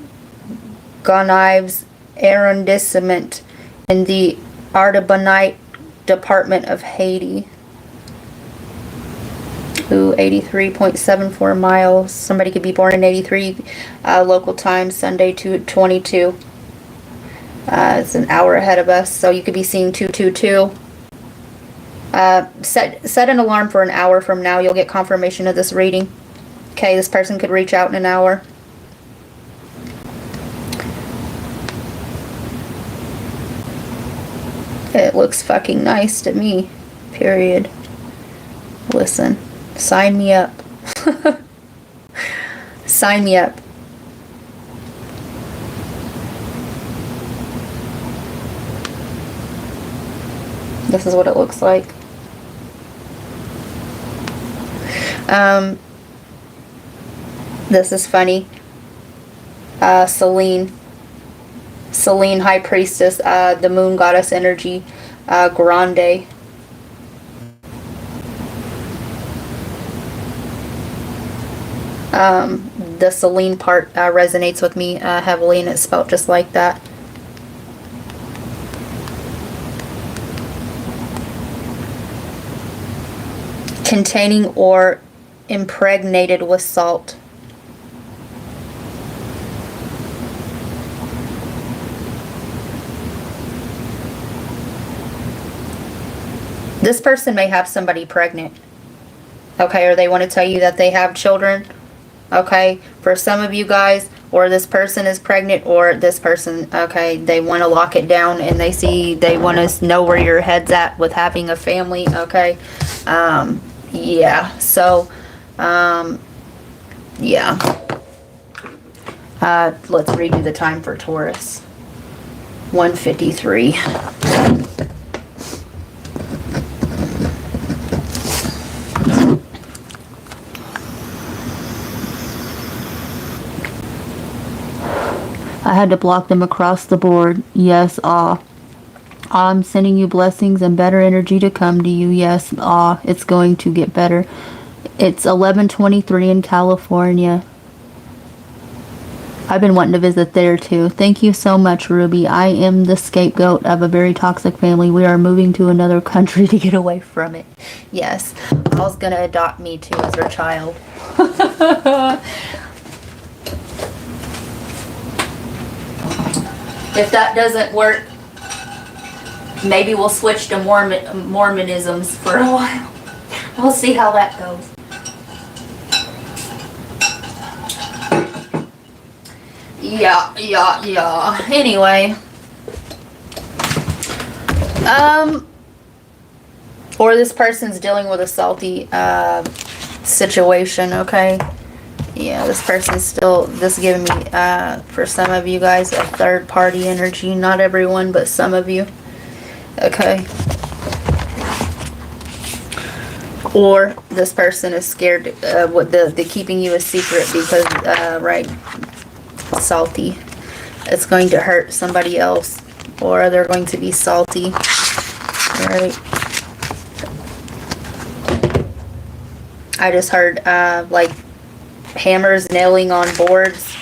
Gonaives arrondissement in the Artibonite department of Haiti. Ooh, 83.74 miles. Somebody could be born in 83 local time, Sunday 2:22. It's an hour ahead of us, so you could be seeing 222. Set an alarm for an hour from now. You'll get confirmation of this reading. Okay, this person could reach out in an hour. It looks fucking nice to me. Period. Listen, sign me up. Sign me up. This is what it looks like. This is funny. Selene, High Priestess, the Moon Goddess energy, Grande. The Selene part resonates with me heavily, and it's spelled just like that. Containing or impregnated with salt. This person may have somebody pregnant, okay, or they want to tell you that they have children, okay, for some of you guys, or this person is pregnant, or this person, okay, they want to lock it down, and they want to know where your head's at with having a family, okay. Yeah, so, yeah. Let's redo the time for Taurus. 1:53. I had to block them across the board. Yes, I'm sending you blessings and better energy to come to you. Yes, it's going to get better. It's 11:23 in California. I've been wanting to visit there too. Thank you so much, Ruby. I am the scapegoat of a very toxic family. We are moving to another country to get away from it. Yes, I was gonna adopt me too as her child. If that doesn't work, maybe we'll switch to Mormonisms for a while. We'll see how that goes. Yeah. Anyway. Or this person's dealing with a salty situation, okay? Yeah, this person's still, this giving me, for some of you guys, a third party energy. Not everyone, but some of you. Okay. Or this person is scared with the keeping you a secret because, right, salty. It's going to hurt somebody else, or they're going to be salty. Right. I just heard like hammers nailing on boards.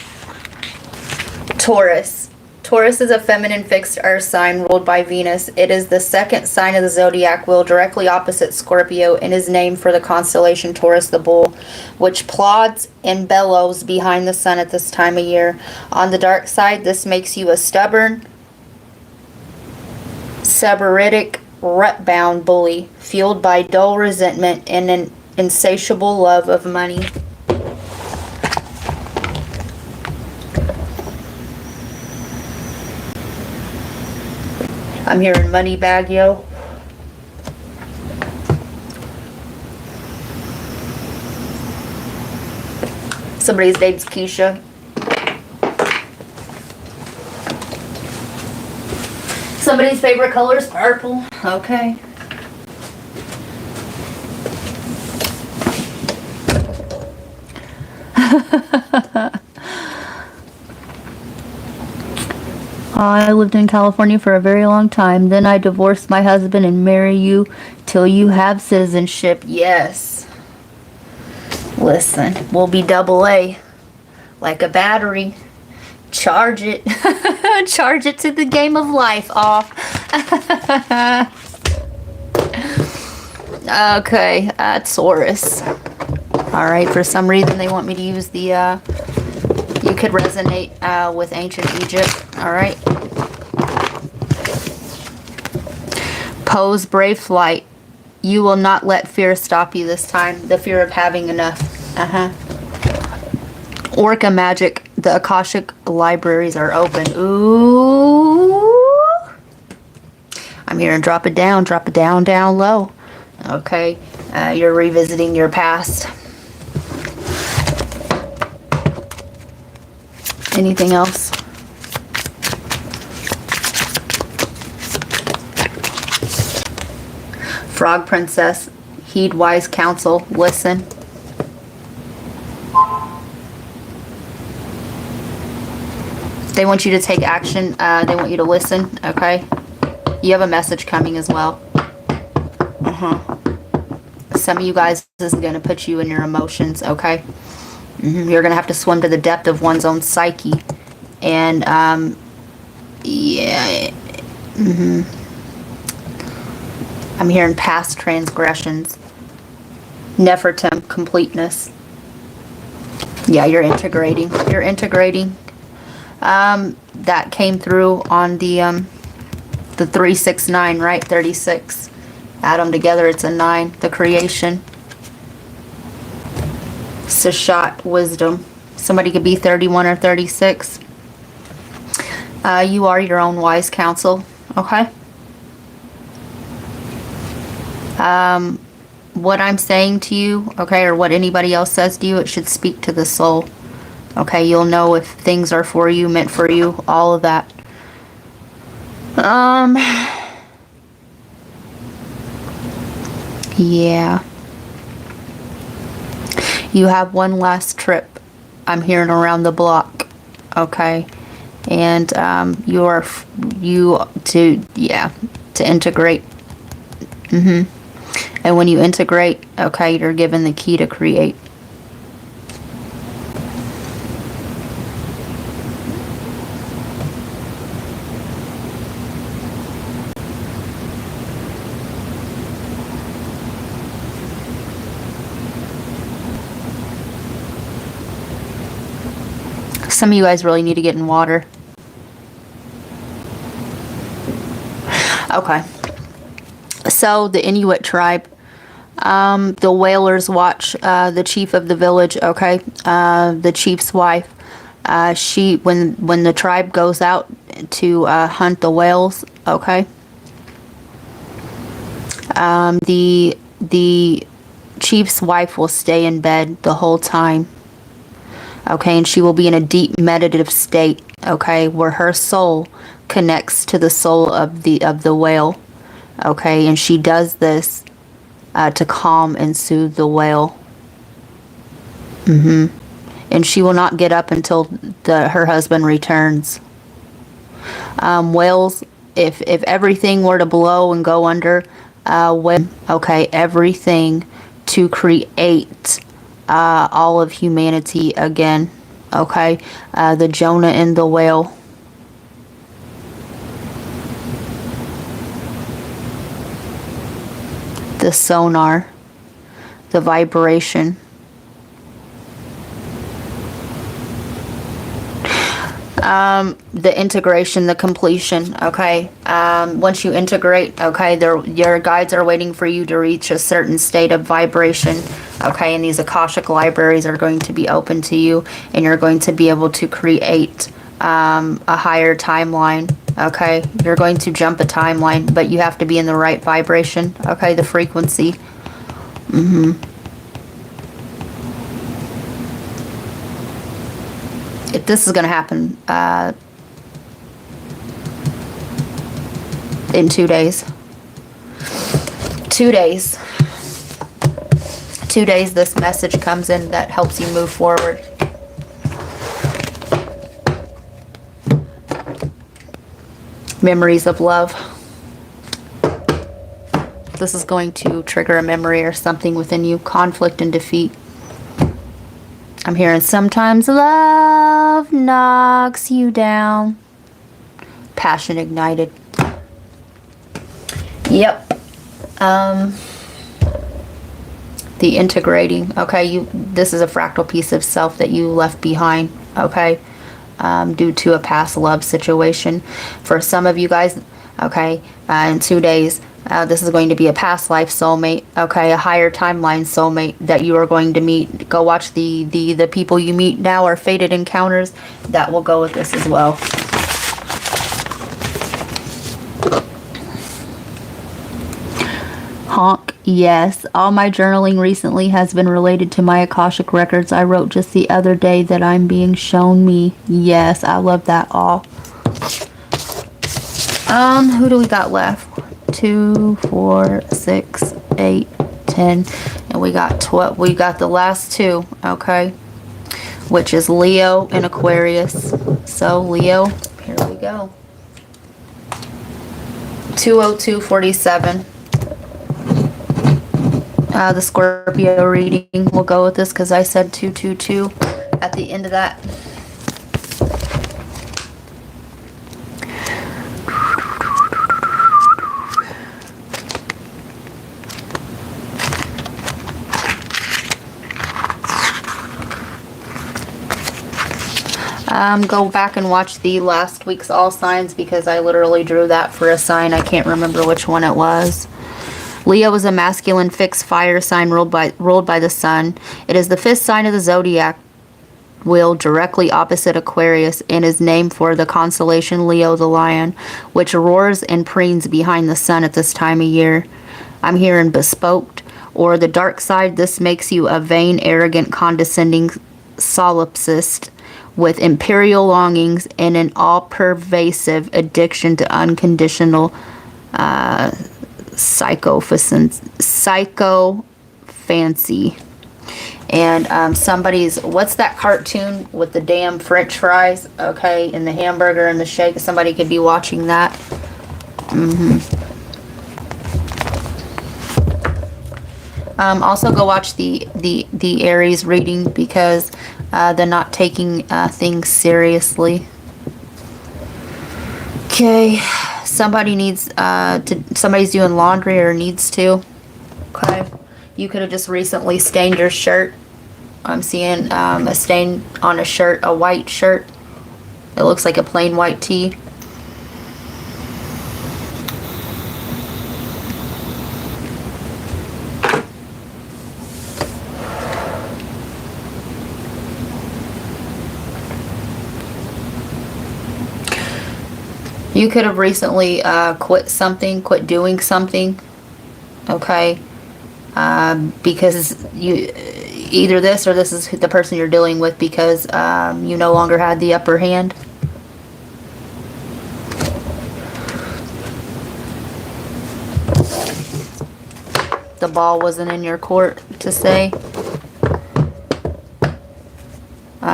Taurus. Taurus is a feminine fixed earth sign ruled by Venus. It is the second sign of the zodiac wheel, directly opposite Scorpio, and is named for the constellation Taurus the bull, which plods and bellows behind the sun at this time of year. On the dark side, this makes you a stubborn, sybaritic, rut-bound bully, fueled by dull resentment and an insatiable love of money. I'm hearing money bag, yo. Somebody's name's Keisha. Somebody's favorite color is purple. Okay. I lived in California for a very long time. Then I divorced my husband and marry you till you have citizenship. Yes. Listen, we'll be double A. Like a battery. Charge it. Charge it to the game of life off. Okay, Taurus. Alright, for some reason they want me to use the, you could resonate with ancient Egypt. Alright. Pose brave flight. You will not let fear stop you this time. The fear of having enough. Orca magic. The Akashic libraries are open. Ooh. I'm hearing drop it down, down low. Okay. You're revisiting your past. Anything else? Frog princess. Heed wise counsel. Listen. They want you to take action. They want you to listen. Okay. You have a message coming as well. Some of you guys, this is going to put you in your emotions. Okay. You're going to have to swim to the depth of one's own psyche. And, yeah. I'm hearing past transgressions. Nefertum, completeness. Yeah, you're integrating. You're integrating. That came through on the 369, right? 36. Add them together, it's a 9. The creation. Sashat, wisdom. Somebody could be 31 or 36. You are your own wise counsel. Okay? What I'm saying to you, okay, or what anybody else says to you, it should speak to the soul. Okay, you'll know if things are for you, meant for you, all of that. Yeah. You have one last trip. I'm hearing around the block. Okay. And, to integrate. And when you integrate, okay, you're given the key to create. Some of you guys really need to get in water. Okay. So the Inuit tribe, the whalers watch the chief of the village, okay? The chief's wife. She, when the tribe goes out to hunt the whales, okay? The chief's wife will stay in bed the whole time. Okay, and she will be in a deep meditative state, okay, where her soul connects to the soul of the whale. Okay, and she does this to calm and soothe the whale. And she will not get up until her husband returns. Whales, if everything were to blow and go under, okay, everything to create all of humanity again. Okay, the Jonah and the whale. The sonar, the vibration. The integration, the completion, okay? Once you integrate, okay, your guides are waiting for you to reach a certain state of vibration, okay? And these Akashic libraries are going to be open to you, and you're going to be able to create a higher timeline, okay? You're going to jump a timeline, but you have to be in the right vibration, okay? The frequency. If this is going to happen in 2 days. 2 days. 2 days this message comes in that helps you move forward. Memories of love. This is going to trigger a memory or something within you. Conflict and defeat. I'm hearing sometimes love knocks you down. Passion ignited. Yep. The integrating. Okay, this is a fractal piece of self that you left behind. Okay, due to a past love situation. For some of you guys, okay, in 2 days, this is going to be a past life soulmate, okay, a higher timeline soulmate that you are going to meet. Go watch the people you meet now are fated encounters. That will go with this as well. Honk, yes. All my journaling recently has been related to my Akashic records I wrote just the other day that I'm being shown me. Yes, I love that all. Who do we got left? 2, 4, 6, 8, 10, and we got 12. We got the last two, okay, which is Leo and Aquarius. So Leo, here we go. 20247. The Scorpio reading will go with this because I said 222 at the end of that. Go back and watch the last week's all signs because I literally drew that for a sign. I can't remember which one it was. Leo is a masculine fixed fire sign ruled by the sun. It is the 5th sign of the zodiac wheel, directly opposite Aquarius, and is named for the constellation Leo the lion, which roars and preens behind the sun at this time of year. I'm hearing bespoke or the dark side. This makes you a vain, arrogant, condescending solipsist with imperial longings and an all-pervasive addiction to unconditional psycho-fancy. And somebody's, what's that cartoon with the damn French fries, okay, and the hamburger and the shake? Somebody could be watching that. Also go watch the Aries reading because they're not taking things seriously. Okay, somebody needs somebody's doing laundry or needs to. Okay, you could have just recently stained your shirt. I'm seeing a stain on a shirt, a white shirt. It looks like a plain white tee. You could have recently quit doing something, okay, because either this or this is the person you're dealing with, because you no longer had the upper hand. The ball wasn't in your court to say.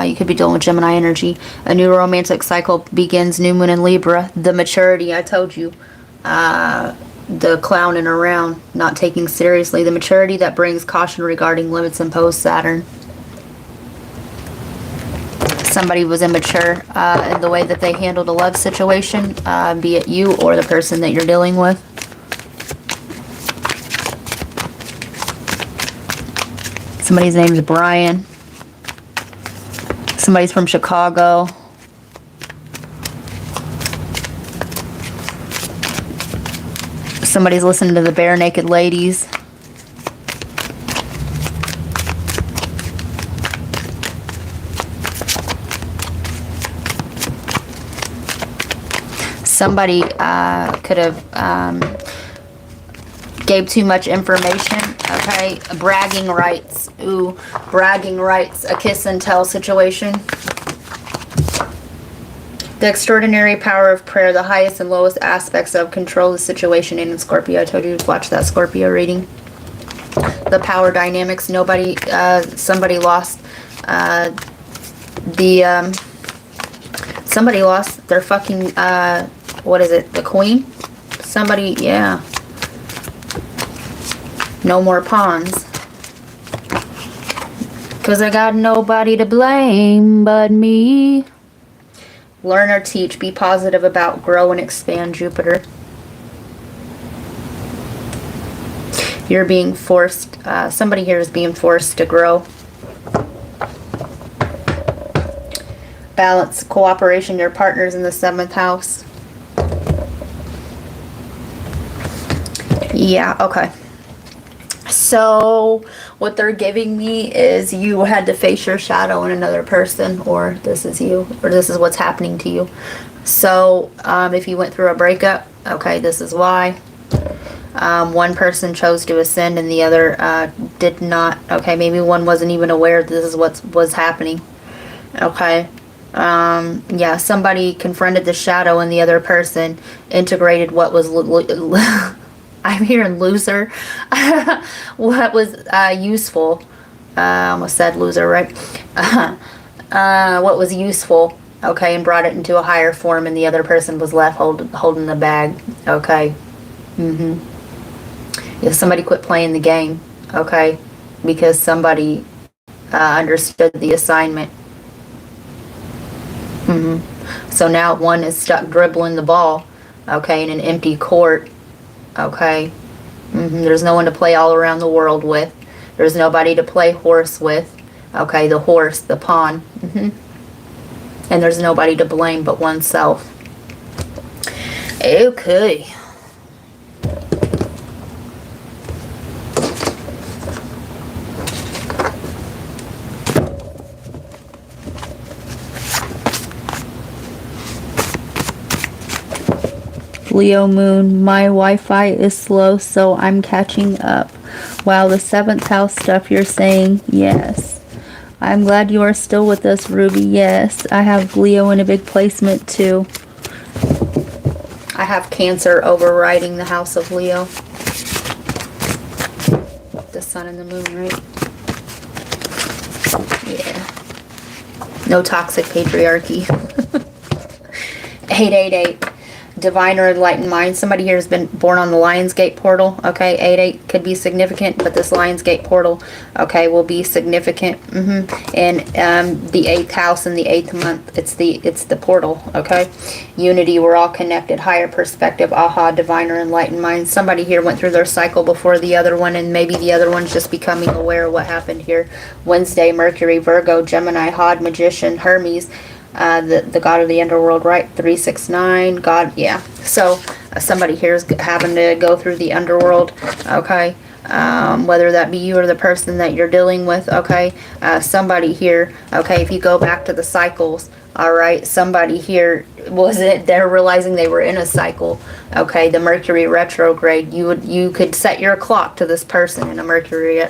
You could be dealing with Gemini energy. A new romantic cycle begins, new moon in Libra. The maturity, I told you. The clowning around, not taking seriously. The maturity that brings caution regarding limits imposed, Saturn. Somebody was immature in the way that they handled a love situation, be it you or the person that you're dealing with. Somebody's name is Brian. Somebody's from Chicago. Somebody's listening to the Bare Naked Ladies. Somebody could have gave too much information. Okay, bragging rights. Ooh, bragging rights. A kiss and tell situation. The extraordinary power of prayer, the highest and lowest aspects of control the situation in Scorpio. I told you to watch that Scorpio reading. The power dynamics. Somebody lost somebody lost their fucking, what is it, the queen? Somebody, yeah. No more pawns. Because I got nobody to blame but me. Learn or teach. Be positive about. Grow and expand, Jupiter. You're being forced. Somebody here is being forced to grow. Balance. Cooperation. Your partner's in the 7th house. Yeah, okay. So what they're giving me is you had to face your shadow in another person, or this is you, or this is what's happening to you. So if you went through a breakup, okay, this is why. One person chose to ascend and the other did not. Okay, maybe one wasn't even aware this is what was happening. Okay. Yeah, somebody confronted the shadow and the other person integrated what was I'm hearing loser. What was useful. I almost said loser, right? What was useful, okay, and brought it into a higher form, and the other person was left holding the bag, okay? If somebody quit playing the game, okay, because somebody understood the assignment. So now one is stuck dribbling the ball, okay, in an empty court. Okay, there's no one to play all around the world with. There's nobody to play horse with. Okay, the horse, the pawn. And there's nobody to blame but oneself. Okay. Leo moon, my Wi-Fi is slow, so I'm catching up. Wow, the 7th house stuff you're saying, yes. I'm glad you are still with us, Ruby. Yes, I have Leo in a big placement too. I have Cancer overriding the house of Leo. The sun and the moon, right? Yeah. No toxic patriarchy. 888. Divine or enlightened mind. Somebody here has been born on the Lionsgate portal. Okay, 8-8 could be significant, but this Lionsgate portal, okay, will be significant. And the 8th house in the 8th month, it's the portal. Okay, unity. We're all connected. Higher perspective. Aha. Divine or enlightened mind. Somebody here went through their cycle before the other one, and maybe the other one's just becoming aware of what happened here. Wednesday, Mercury, Virgo, Gemini, Hod, Magician, Hermes. The god of the underworld, right? 369, God, yeah. So somebody here is having to go through the underworld, okay? Whether that be you or the person that you're dealing with, okay? Somebody here, okay, if you go back to the cycles, All right, somebody here they're realizing they were in a cycle. Okay, the Mercury retrograde. You could set your clock to this person in a Mercury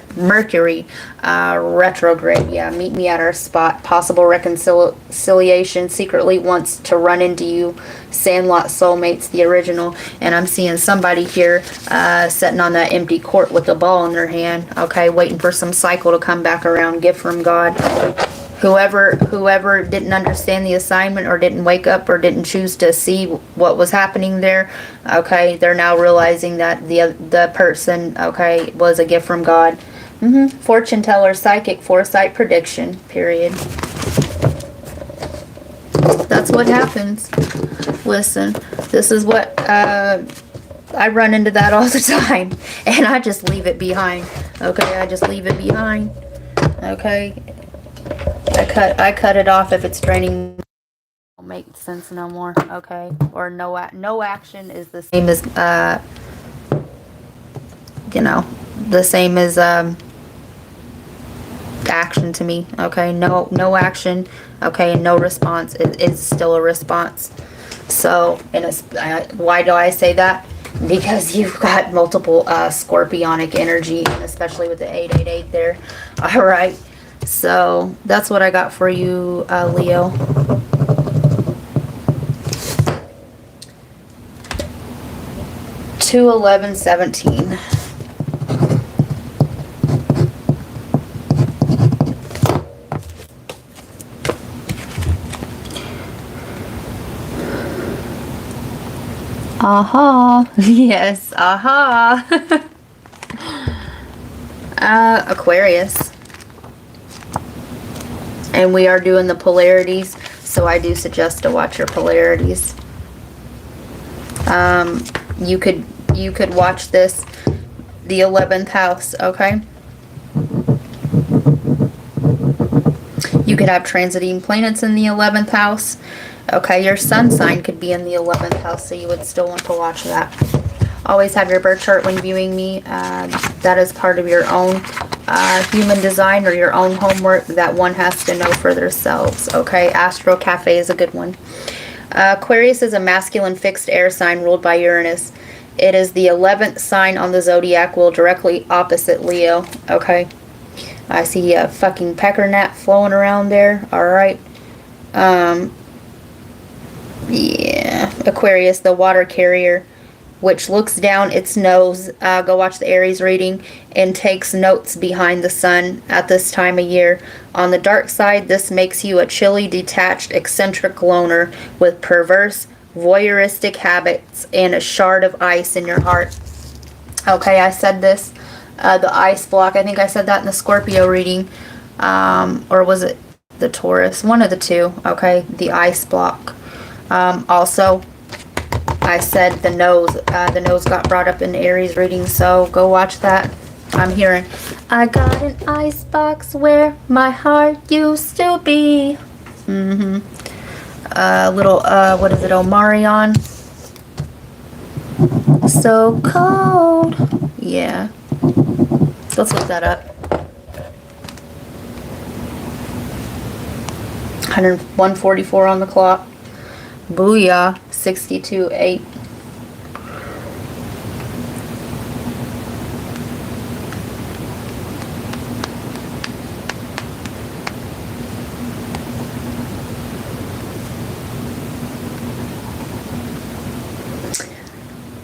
retrograde. Yeah, meet me at our spot. Possible reconciliation. Secretly wants to run into you. Sandlot soulmates, the original. And I'm seeing somebody here sitting on that empty court with a ball in their hand. Okay, waiting for some cycle to come back around. Gift from God. Whoever didn't understand the assignment or didn't wake up or didn't choose to see what was happening there, okay, they're now realizing that the person, okay, was a gift from God. Fortune teller, psychic, foresight, prediction, period. That's what happens. Listen, this is what, I run into that all the time, and I just leave it behind, okay, I just leave it behind, okay. I cut it off if it's draining. Don't make sense no more. Okay, or no action is the same as the same as action to me. Okay, no action. Okay, and no response is still a response. So, why do I say that? Because you've got multiple scorpionic energy, and especially with the 888 there. All right. So that's what I got for you, Leo. Two 11-17. Aha. Yes, aha. Aquarius. And we are doing the polarities, so I do suggest to watch your polarities. You could watch this, the 11th house, okay? You could have transiting planets in the 11th house. Okay, your sun sign could be in the 11th house, so you would still want to watch that. Always have your birth chart when viewing me. That is part of your own human design or your own homework that one has to know for themselves. Okay, Astro Cafe is a good one. Aquarius is a masculine fixed air sign ruled by Uranus. It is the 11th sign on the zodiac wheel, directly opposite Leo. Okay, I see a fucking pecker gnat flowing around there. All right. Yeah, Aquarius, the water carrier, which looks down its nose, go watch the Aries reading, and takes notes behind the sun at this time of year. On the dark side, this makes you a chilly, detached, eccentric loner with perverse, voyeuristic habits and a shard of ice in your heart. Okay, I said this, the ice block, I think I said that in the Scorpio reading, or was it the Taurus? One of the two, okay, the ice block. Also, I said the nose got brought up in the Aries reading, so go watch that. I'm hearing, I got an ice box where my heart used to be. Little, what is it, Omarion? So cold. Yeah. So let's look that up. 144 on the clock. Booyah. 62.8.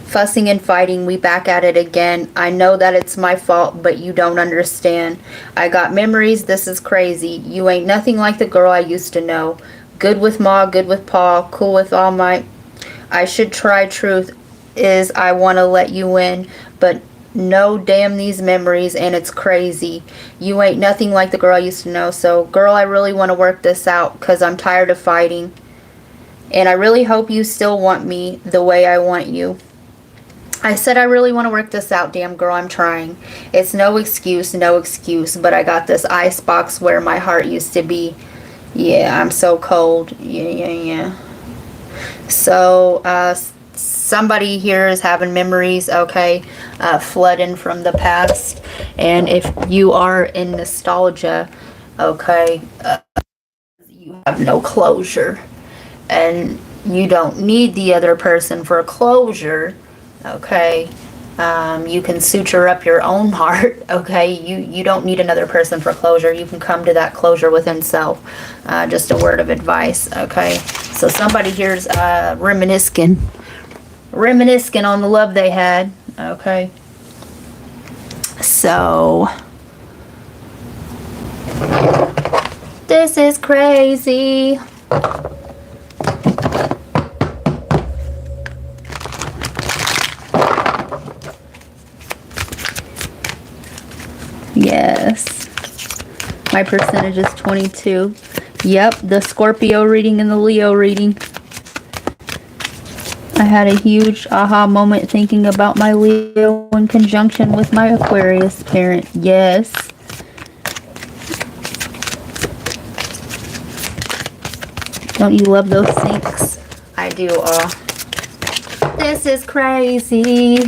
Fussing and fighting, we back at it again. I know that it's my fault, but you don't understand. I got memories, this is crazy. You ain't nothing like the girl I used to know. Good with Ma, good with Pa, cool with all my... I should try truth is I want to let you in, but no, damn these memories, and it's crazy. You ain't nothing like the girl I used to know, so girl, I really want to work this out, because I'm tired of fighting. And I really hope you still want me the way I want you. I said I really want to work this out, damn girl, I'm trying. It's no excuse, but I got this ice box where my heart used to be. Yeah, I'm so cold. Yeah. So, somebody here is having memories, okay, flooding from the past. And if you are in nostalgia, okay, you have no closure. And you don't need the other person for closure, okay? You can suture up your own heart, okay? You don't need another person for closure. You can come to that closure within self. Just a word of advice, okay? So somebody here's reminiscing on the love they had, okay? So this is crazy. Yes. My percentage is 22. Yep, the Scorpio reading and the Leo reading. I had a huge aha moment thinking about my Leo in conjunction with my Aquarius parent. Yes. Don't you love those syncs? I do. This is crazy.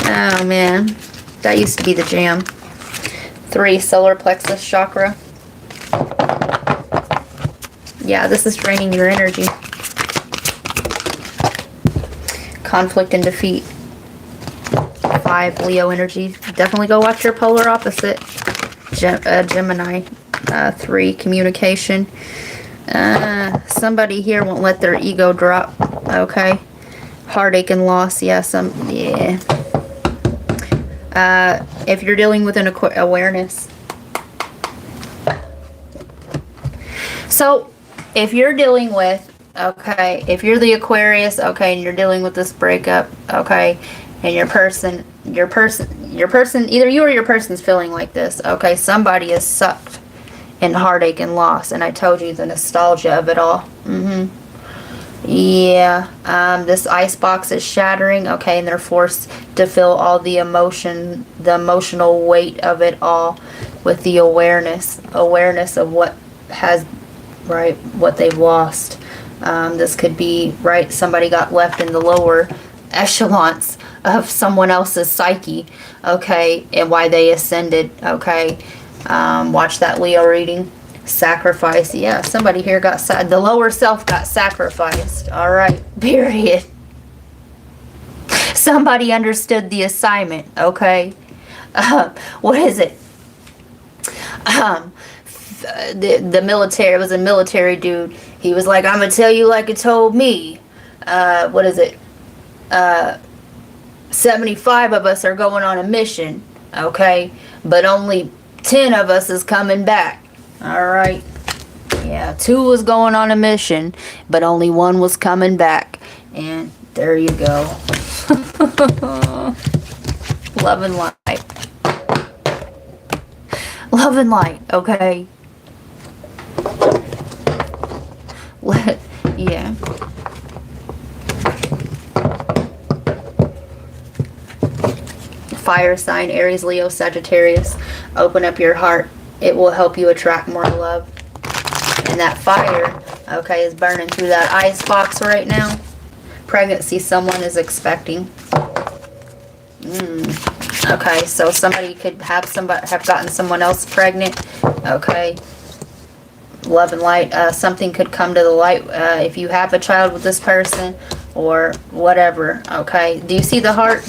Oh man, that used to be the jam. 3, solar plexus chakra. Yeah, this is draining your energy. Conflict and defeat. 5, Leo energy. Definitely go watch your polar opposite. Gemini. 3, communication. Somebody here won't let their ego drop. Okay. Heartache and loss. Yeah, yeah. If you're dealing with an awareness. So, if you're dealing with, okay, if you're the Aquarius, okay, and you're dealing with this breakup, okay, and your person, either you or your person's feeling like this, okay, somebody is sucked in heartache and loss, and I told you the nostalgia of it all. Yeah, this icebox is shattering, okay, and they're forced to feel all the emotion, the emotional weight of it all with the awareness of what has, right, what they've lost. This could be, right, somebody got left in the lower echelons of someone else's psyche, okay, and why they ascended, okay. Watch that Leo reading. Sacrifice. Yeah, somebody here got the lower self got sacrificed. All right, period. Somebody understood the assignment, okay. What is it? The military, it was a military dude. He was like, I'm gonna tell you like it told me. What is it? 75 of us are going on a mission, okay, but only 10 of us is coming back. All right. Yeah, 2 was going on a mission, but only 1 was coming back. And there you go. Love and light. Love and light, okay? Yeah. Fire sign, Aries, Leo, Sagittarius. Open up your heart. It will help you attract more love. And that fire, okay, is burning through that ice box right now. Pregnancy someone is expecting. Okay, so somebody could have gotten someone else pregnant. Okay. Love and light. Something could come to the light if you have a child with this person or whatever. Okay. Do you see the heart?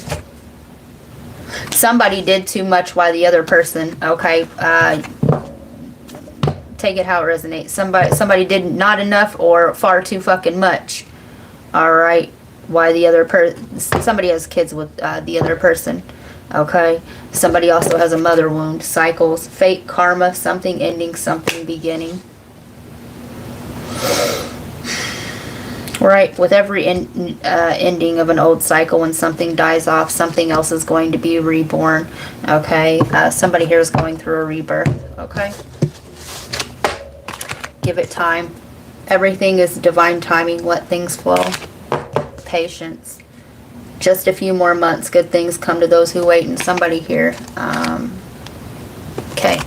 Somebody did too much while the other person, okay, take it how it resonates. Somebody did not enough or far too fucking much. All right. Why the other person, somebody has kids with the other person. Okay. Somebody also has a mother wound. Cycles, fate, karma, something ending, something beginning. Right, with every ending of an old cycle, when something dies off, something else is going to be reborn. Okay, somebody here is going through a rebirth. Okay, give it time. Everything is divine timing. Let things flow. Patience. Just a few more months. Good things come to those who wait. And somebody here. Okay.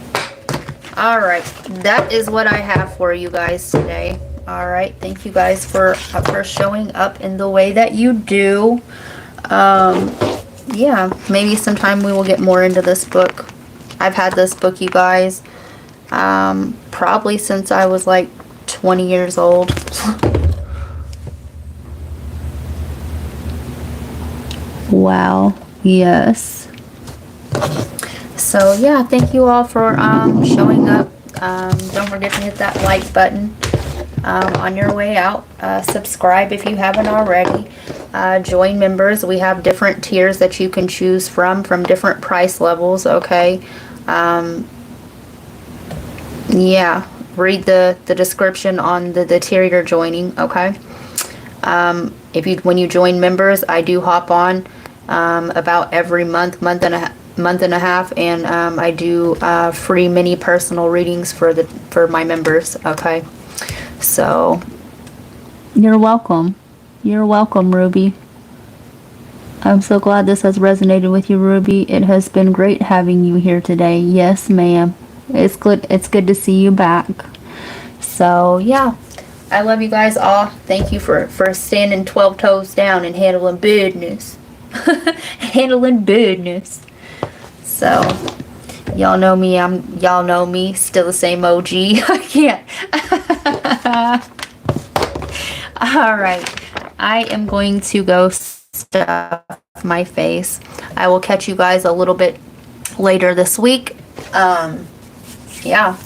All right. That is what I have for you guys today. All right. Thank you guys for showing up in the way that you do. Yeah. Maybe sometime we will get more into this book. I've had this book, you guys, probably since I was like 20 years old. Wow. Yes. So yeah, thank you all for showing up. Don't forget to hit that like button on your way out. Subscribe if you haven't already. Join members. We have different tiers that you can choose from different price levels. Okay. Yeah, read the description on the tier you're joining. Okay. When you join members, I do hop on about every month and a half, and I do free mini personal readings for my members. Okay, so You're welcome. You're welcome, Ruby. I'm so glad this has resonated with you, Ruby. It has been great having you here today. Yes, ma'am. It's good to see you back. so yeah, I love you guys all. Thank you for standing 12 toes down and handling business. Handling business. So y'all know me. Y'all know me. Still the same OG. I can't. All right. I am going to go stuff my face. I will catch you guys a little bit later this week. Yeah.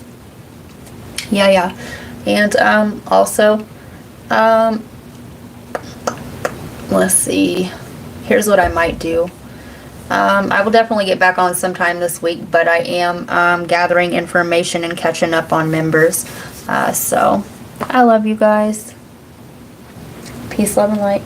And also, let's see. Here's what I might do. I will definitely get back on sometime this week, but I am gathering information and catching up on members. So I love you guys. Peace, love, and light.